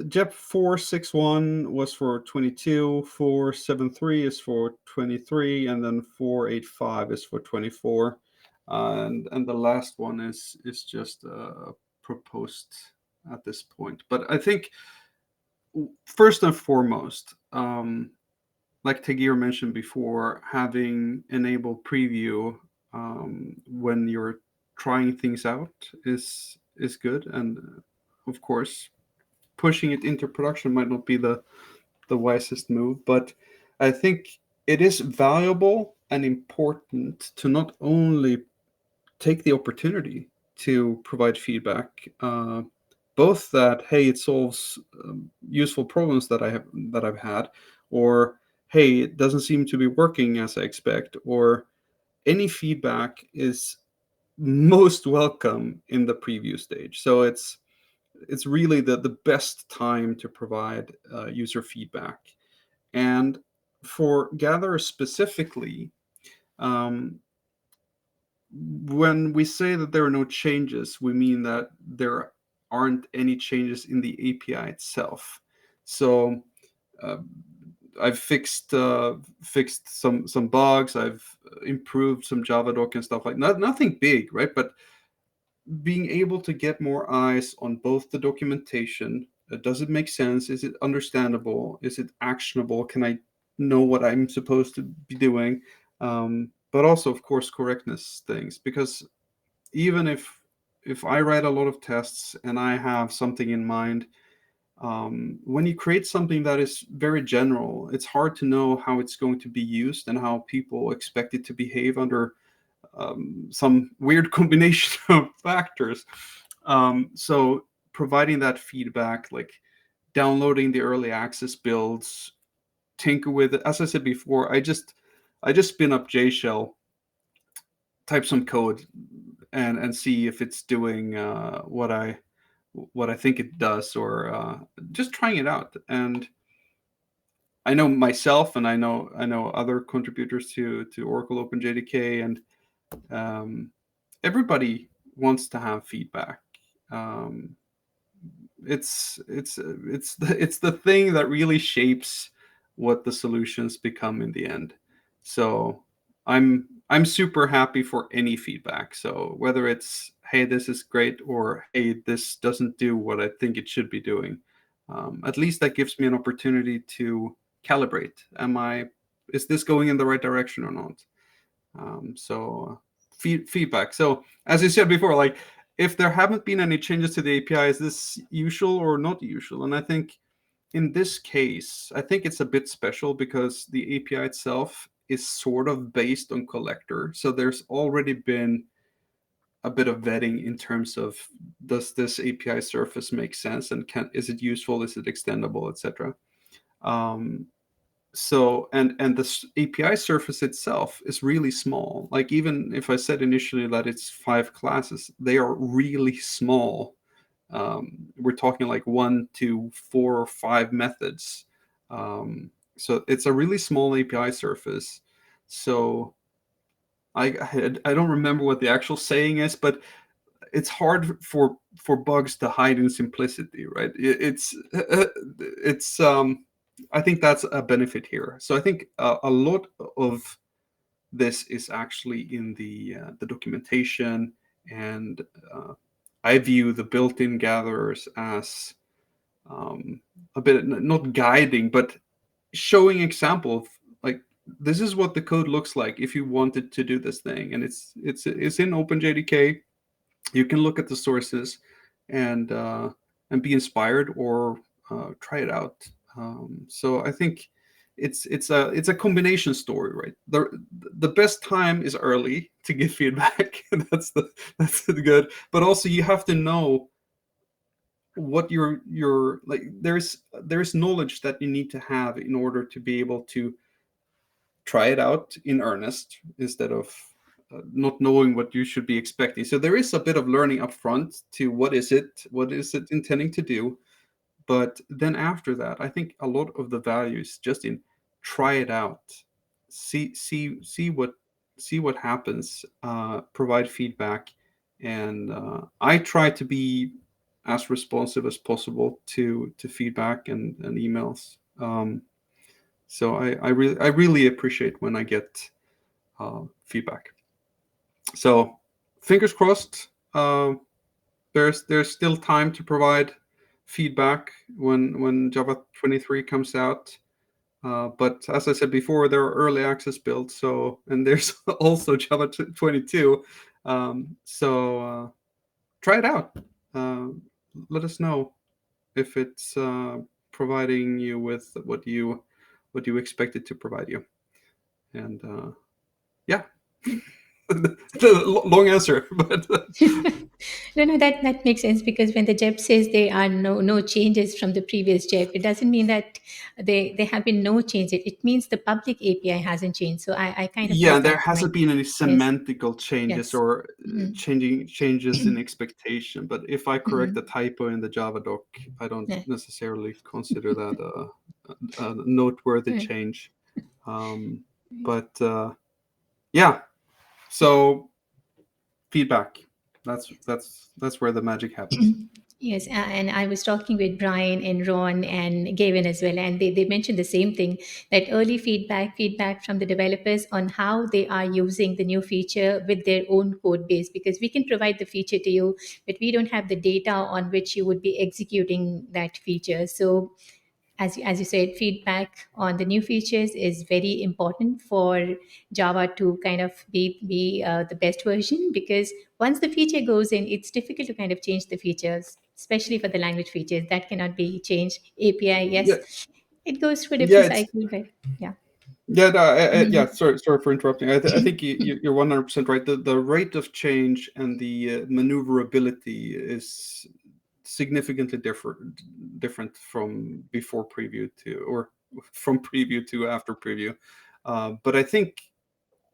JEP 461 was for 22, 473 is for 23, and then 485 is for 24, and the last one is just proposed at this point. But I think first and foremost, like Tagir mentioned before, having enabled preview when you're trying things out is good, and of course, pushing it into production might not be the wisest move, but I think it is valuable and important to not only take the opportunity to provide feedback, both that hey, it solves useful problems that I've had, or hey, it doesn't seem to be working as I expect, or any feedback is most welcome in the preview stage. So it's really the best time to provide user feedback. And for Gather specifically, um, when we say that there are no changes, we mean that there aren't any changes in the API itself. So uh, I've fixed some bugs. I've improved some Javadoc and stuff like that. Nothing big, right? But being able to get more eyes on both the documentation. Does it make sense? Is it understandable? Is it actionable? Can I know what I'm supposed to be doing? But also, of course, correctness things, because even if I write a lot of tests and I have something in mind, when you create something that is very general, it's hard to know how it's going to be used and how people expect it to behave under some weird combination of factors. So providing that feedback, like downloading the early access builds, tinker with it. As I said before, I just spin up JShell, type some code, and see if it's doing what I think it does, or just trying it out. And I know myself, and I know other contributors to Oracle OpenJDK, and everybody wants to have feedback. Um, it's the thing that really shapes what the solutions become in the end. So I'm super happy for any feedback. So whether it's, hey, this is great, or hey, this doesn't do what I think it should be doing, at least that gives me an opportunity to calibrate. Is this going in the right direction or not? So feedback. So as you said before, like, if there haven't been any changes to the API, is this usual or not usual? And I think in this case, I think it's a bit special because the API itself is sort of based on collector. So there's already been a bit of vetting in terms of, does this API surface make sense, and is it useful, is it extendable, etc. So and the API surface itself is really small. Like, even if I said initially that it's 5 classes, they are really small. We're talking like 1 to 4 or 5 methods. So it's a really small API surface. So I don't remember what the actual saying is, but it's hard for bugs to hide in simplicity, right? It's I think that's a benefit here. So I think a lot of this is actually in the documentation, and I view the built-in gatherers as a bit, not guiding, but showing example of, like, this is what the code looks like if you wanted to do this thing, and it's in OpenJDK. You can look at the sources and be inspired, or try it out. So I think it's a combination story, right? The best time is early to give feedback. that's the good. But also, you have to know what your like. There's knowledge that you need to have in order to be able to try it out in earnest, instead of not knowing what you should be expecting. So there is a bit of learning up front to what is it intending to do. But then after that, I think a lot of the value is just in try it out, see what happens, provide feedback, and I try to be as responsive as possible to feedback and emails. So I really appreciate when I get feedback. So fingers crossed. There's still time to provide feedback when Java 23 comes out. But as I said before, there are early access builds. So, and there's also Java 22. So try it out. Let us know if it's providing you with what you expect it to provide you. And yeah. Long answer, but No, that makes sense, because when the JEP says there are no changes from the previous JEP, it doesn't mean that there have been no changes. It means the public API hasn't changed. So I kind of yeah, got there that hasn't point. been any Yes, semantical changes, yes. or Mm-hmm. changes in expectation. But if I correct a Mm-hmm. typo in the Java doc, I don't Yeah. necessarily consider that a noteworthy Right. change. But yeah, so feedback. That's where the magic happens. Yes, and I was talking with Brian and Ron and Gavin as well, and they mentioned the same thing, that early feedback from the developers on how they are using the new feature with their own code base, because we can provide the feature to you, but we don't have the data on which you would be executing that feature. So as you said, feedback on the new features is very important for Java to kind of be the best version, because once the feature goes in, it's difficult to kind of change the features, especially for the language features that cannot be changed. API, Yeah, yes, it goes through a yeah, different it's cycle, but yeah. yeah, no, yeah. Mhm. Sorry for interrupting. I think you're 100% right. The rate of change and the maneuverability is significantly different from before preview to, or from preview to after preview. But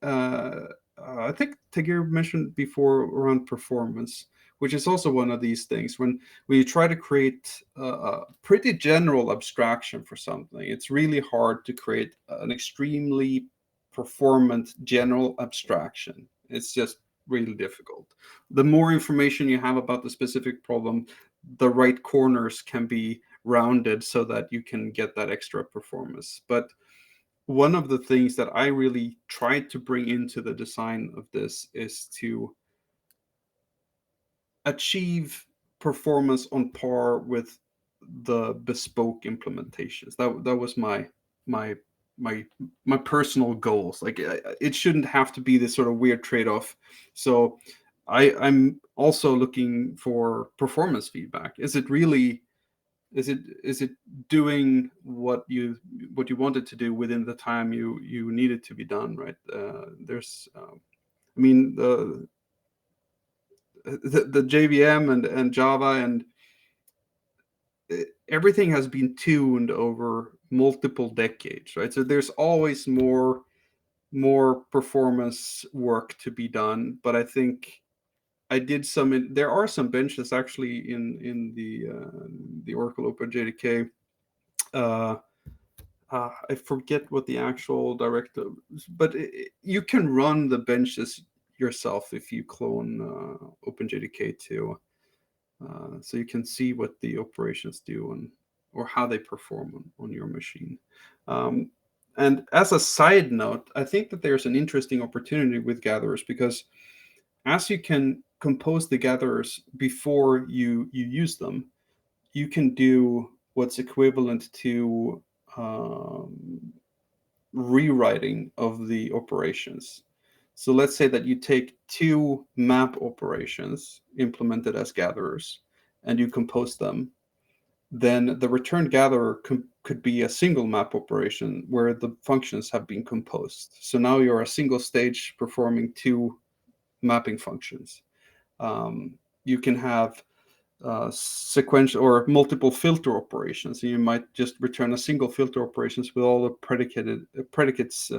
uh, I think Tagir mentioned before around performance, which is also one of these things. When you try to create a pretty general abstraction for something, it's really hard to create an extremely performant general abstraction. It's just really difficult. The more information you have about the specific problem, the right corners can be rounded so that you can get that extra performance. But one of the things that I really tried to bring into the design of this is to achieve performance on par with the bespoke implementations. That was my my my personal goals. Like it shouldn't have to be this sort of weird trade-off. So I'm also looking for performance feedback. Is it doing what you wanted to do within the time you need it to be done, right? There's I mean the JVM and Java and everything has been tuned over multiple decades, right? So there's always more performance work to be done. But I think there are some benches actually in the Oracle OpenJDK. uh, I forget what the actual directive is, but you can run the benches yourself if you clone OpenJDK too. So you can see what the operations do or how they perform on your machine. Um, and as a side note, I think that there's an interesting opportunity with gatherers, because as you can compose the gatherers before you use them, you can do what's equivalent to rewriting of the operations. So let's say that you take two map operations implemented as gatherers and you compose them. Then the return gatherer could be a single map operation where the functions have been composed. So now you're a single stage performing two mapping functions. You can have sequential or multiple filter operations. So you might just return a single filter operations with all the predicates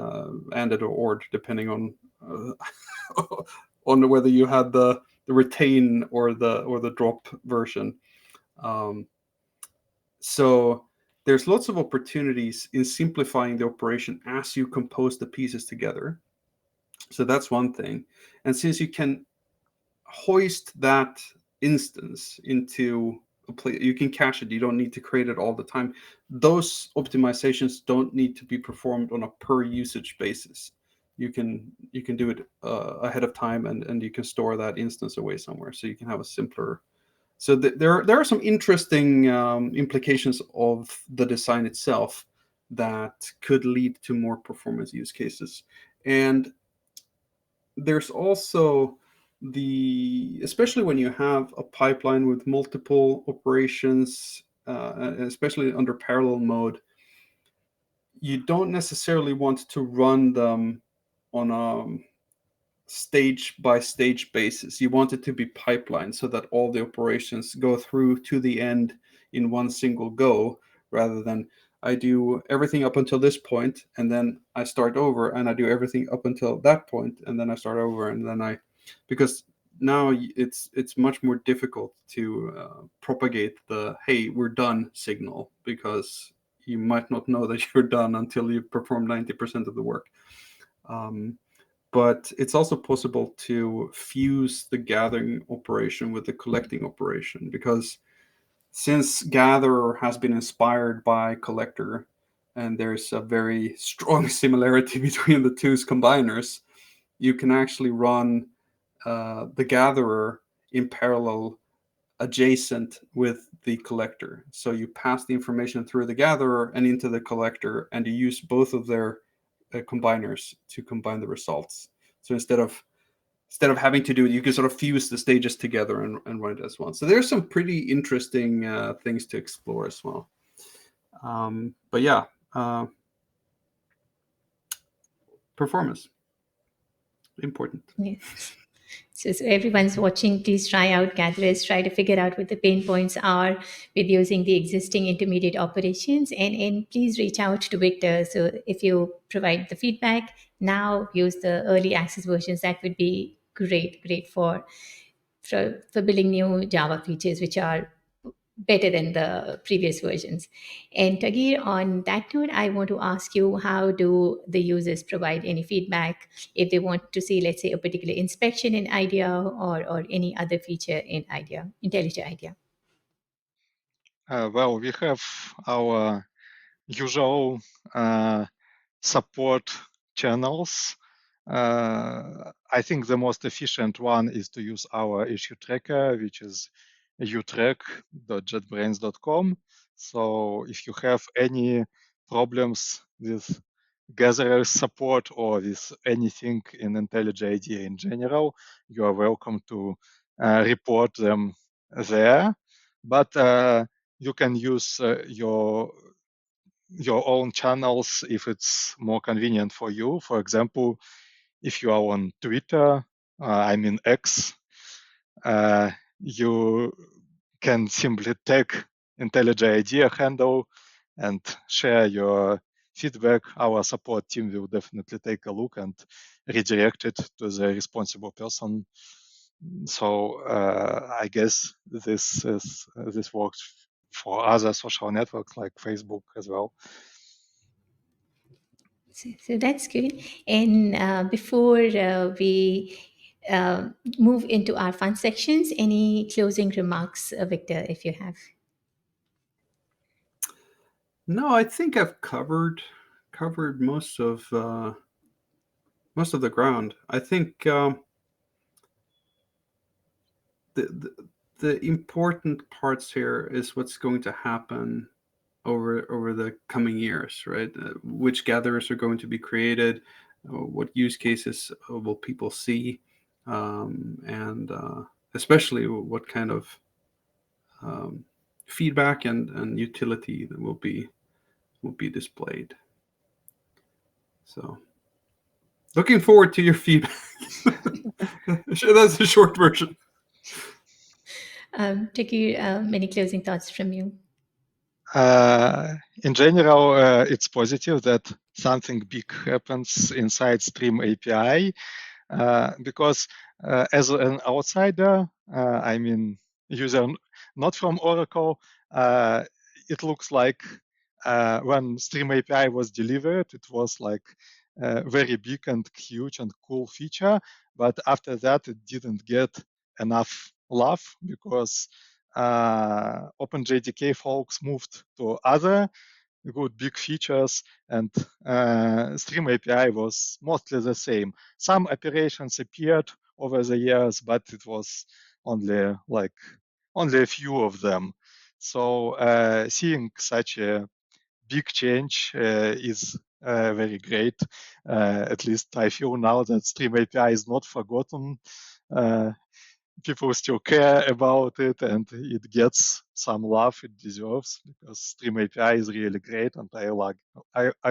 ANDed or ORed, depending on on whether you had the retain or the drop version. Um, so there's lots of opportunities in simplifying the operation as you compose the pieces together. So that's one thing. And since you can hoist that instance into a place, you can cache it. You don't need to create it all the time. Those optimizations don't need to be performed on a per usage basis. You can do it ahead of time, and you can store that instance away somewhere, so you can have a simpler. So there are some interesting implications of the design itself that could lead to more performance use cases. And there's also especially when you have a pipeline with multiple operations, especially under parallel mode, you don't necessarily want to run them on a stage by stage basis. You want it to be pipeline so that all the operations go through to the end in one single go, rather than I do everything up until this point and then I start over, and I do everything up until that point and then I start over, and then because now it's much more difficult to propagate the "hey, we're done" signal, because you might not know that you're done until you perform 90% of the work. um, but it's also possible to fuse the gathering operation with the collecting operation, because since gatherer has been inspired by collector, and there's a very strong similarity between the two's combiners, you can actually run the gatherer in parallel adjacent with the collector. So you pass the information through the gatherer and into the collector, and you use both of their combiners to combine the results. So instead of having to do it, you can sort of fuse the stages together and run it as one. So there's some pretty interesting things to explore as well. But yeah, performance, important. Yes. So everyone's watching, please try out gatherers, try to figure out what the pain points are with using the existing intermediate operations, and please reach out to Victor. So if you provide the feedback now, use the early access versions, that would be great for building new Java features which are better than the previous versions. And Tagir, on that note, I want to ask you, how do the users provide any feedback if they want to see, let's say, a particular inspection in IDEA, or any other feature in IDEA, IntelliJ IDEA? Well, we have our usual support channels. I think the most efficient one is to use our issue tracker, which is utrack.jetbrains.com. So if you have any problems with gatherer support or with anything in IntelliJ IDEA in general, you are welcome to report them there. But you can use your own channels if it's more convenient for you. For example, if you are on Twitter, I mean X, you can simply tag IntelliJ IDEA handle and share your feedback. Our support team will definitely take a look and redirect it to the responsible person. So I guess this works for other social networks like Facebook as well. So that's good. And before we move into our fun sections, any closing remarks, Victor, if you have? No, I think I've covered most of the ground. I think the important parts here is what's going to happen over the coming years, right? Which gatherers are going to be created, what use cases will people see, and especially what kind of feedback and utility that will be displayed. So, looking forward to your feedback. That's the short version. Tagir, many closing thoughts from you? In general, it's positive that something big happens inside Stream API because as an outsider, I mean, user not from Oracle, it looks like when Stream API was delivered, it was like a very big and huge and cool feature. But after that, it didn't get enough love because OpenJDK folks moved to other good big features, and Stream API was mostly the same. Some operations appeared over the years, but it was only a few of them. So seeing such a big change is very great. At least I feel now that Stream API is not forgotten. People still care about it, and it gets some love it deserves because Stream API is really great, and I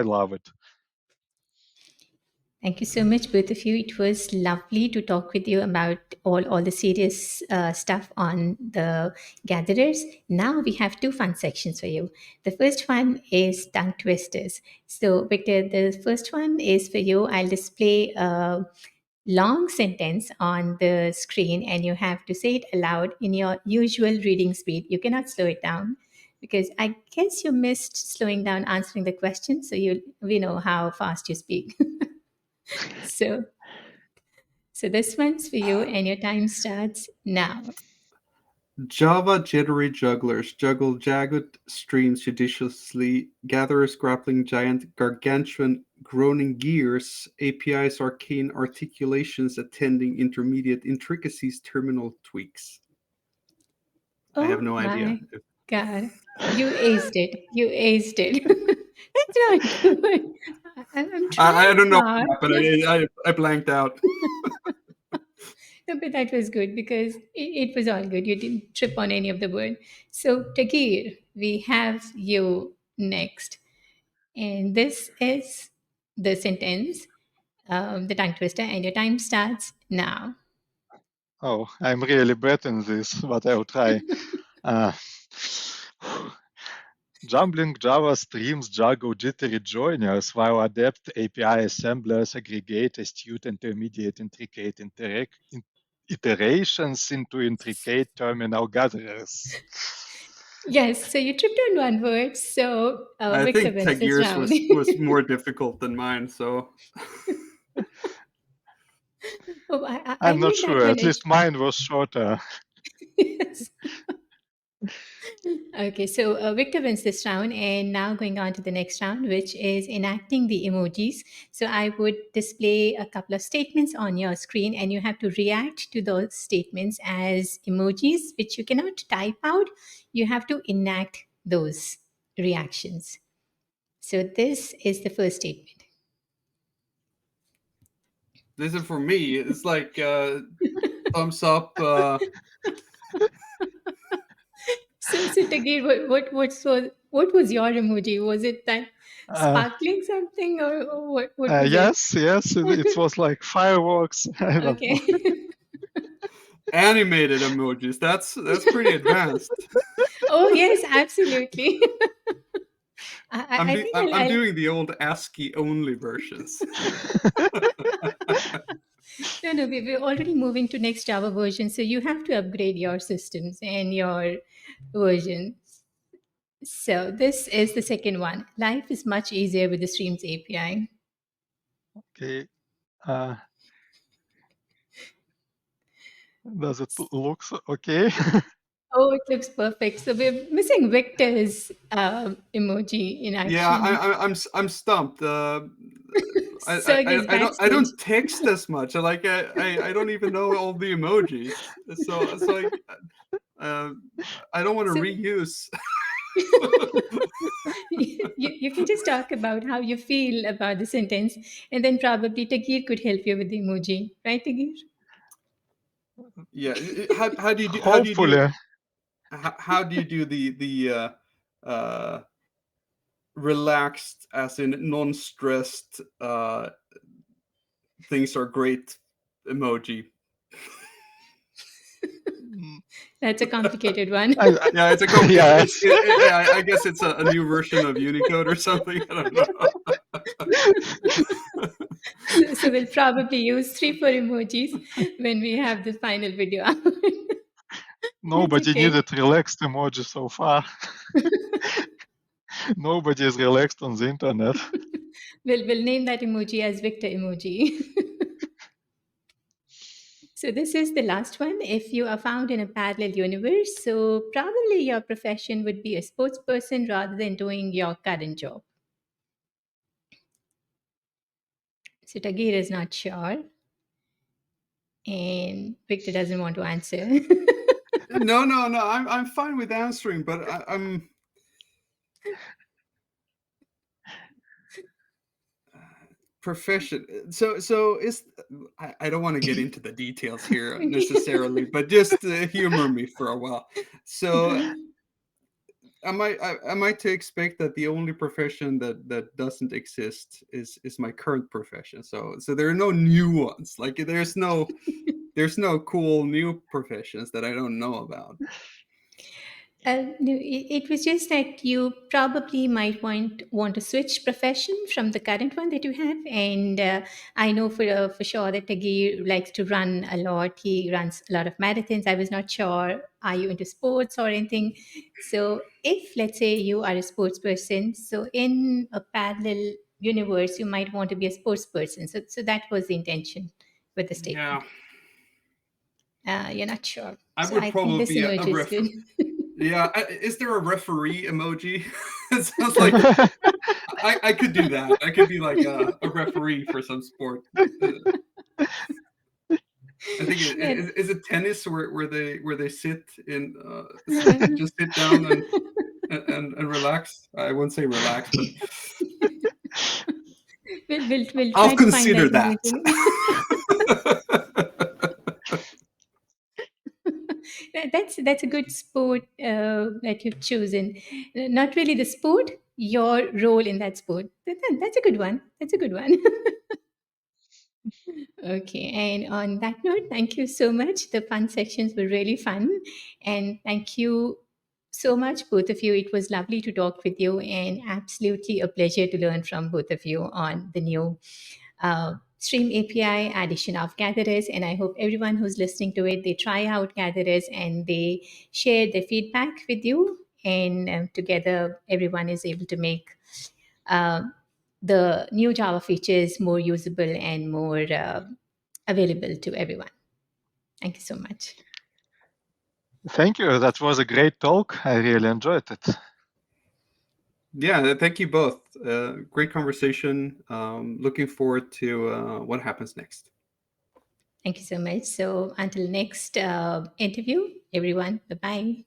love it. Thank you so much, both of you. It was lovely to talk with you about all the serious stuff on the gatherers. Now we have two fun sections for you. The first one is tongue twisters. So, Victor, the first one is for you. I'll display a long sentence on the screen, and you have to say it aloud in your usual reading speed. You cannot slow it down, because I guess you missed slowing down answering the question, so we know how fast you speak. So, so this one's for you, and your time starts now. Java jittery jugglers juggle jagged streams judiciously, gatherers grappling giant gargantuan groaning gears, APIs arcane articulations attending intermediate intricacies terminal tweaks. I have Oh no idea. my God. You aced it. You aced it. That's not good. I'm I trying don't know hard. what happened. I blanked out. No, but that was good because it was all good. You didn't trip on any of the word. So, Tagir, we have you next. And this is the sentence, the tongue twister, and your time starts now. Oh, I'm really bad in this, but I'll try. Uh, Jumbling Java streams juggle jittery joiners while adept API assemblers aggregate astute intermediate intricate iterations into intricate terminal gatherers. Yes, so you tripped on one word. So, I Victor think wins this Tagir's round. was more difficult than mine, so Oh, I I'm not made that sure, one. at least mine was shorter. Yes. Okay, so Victor wins this round, and now going on to the next round, which is enacting the emojis. So I would display a couple of statements on your screen, and you have to react to those statements as emojis, which you cannot type out. You have to enact those reactions. So this is the first statement. this is for me. It's like thumbs up. So Tagir, what was your emoji? Was it that Uh, sparkling something, or what was it? yes, it was like fireworks. I don't know. Okay. Animated emojis. That's pretty advanced. Oh yes, absolutely. I think I'm doing the old ASCII only versions. no, no, we're already moving to next Java version, so you have to upgrade your systems and your versions. So this is the second one. Life is much easier with the Streams API. Okay. Uh, does it look okay? Oh, it looks perfect. So we're missing Victor's emoji in Yeah, action. I'm stumped. Serg is I backstage. don't text as much. I don't even know all the emojis. Uh, I don't want to So reuse. you can just talk about how you feel about the sentence, and then probably Tagir could help you with the emoji, right, Tagir? Yeah. How do you do Hopefully. how do you do the relaxed as in non-stressed things are great emoji? Mm, That's a complicated one. I, Yeah, it's a yes. I guess it's a new version of Unicode or something. I don't know. So we'll probably use 3 4 emojis when we have the final video out. It's Nobody okay. needed relaxed emoji so far. Nobody is relaxed on the internet. We'll name that emoji as Victor emoji. So this is the last one. If you are found in a parallel universe, so probably your profession would be a sports person rather than doing your current job. So Tagir is not sure, and Victor doesn't want to answer. No. I'm fine with answering, but I'm profession. So is I don't want to get into the details here necessarily, but just humor me for a while. So am I to expect that the only profession that doesn't exist is my current profession? So there are no new ones. Like there's no cool new professions that I don't know about. No, it was just that you probably might want to switch profession from the current one that you have, and I know for sure that Tagir likes to run a lot. He runs a lot of marathons. I was not sure, are you into sports or anything? So if let's say you are a sports person, so in a parallel universe, you might want to be a sports person. So that was the intention with the Yeah. statement. You're not sure. I So would I think probably this be a emoji is good. Yeah, is there a referee emoji? It sounds like I could do that. I could be like a referee for some sport. I think is it tennis where they sit in just sit down and relax. I wouldn't say relax, but We'll I'll try to find consider that that. emoji. That's a good sport that you've chosen. Not really the sport, your role in that sport. That's a good one. That's a good one. Okay, and on that note, thank you so much. The fun sections were really fun, and thank you so much, both of you. It was lovely to talk with you, and absolutely a pleasure to learn from both of you on the new Stream API addition of gatherers. And I hope everyone who's listening to it, they try out gatherers and they share their feedback with you. And together, everyone is able to make uh, the new Java features more usable and more available to everyone. Thank you so much. Thank you. That was a great talk. I really enjoyed it. Yeah, thank you both. Great conversation. Looking forward to what happens next. Thank you so much. So until next interview, everyone, bye-bye.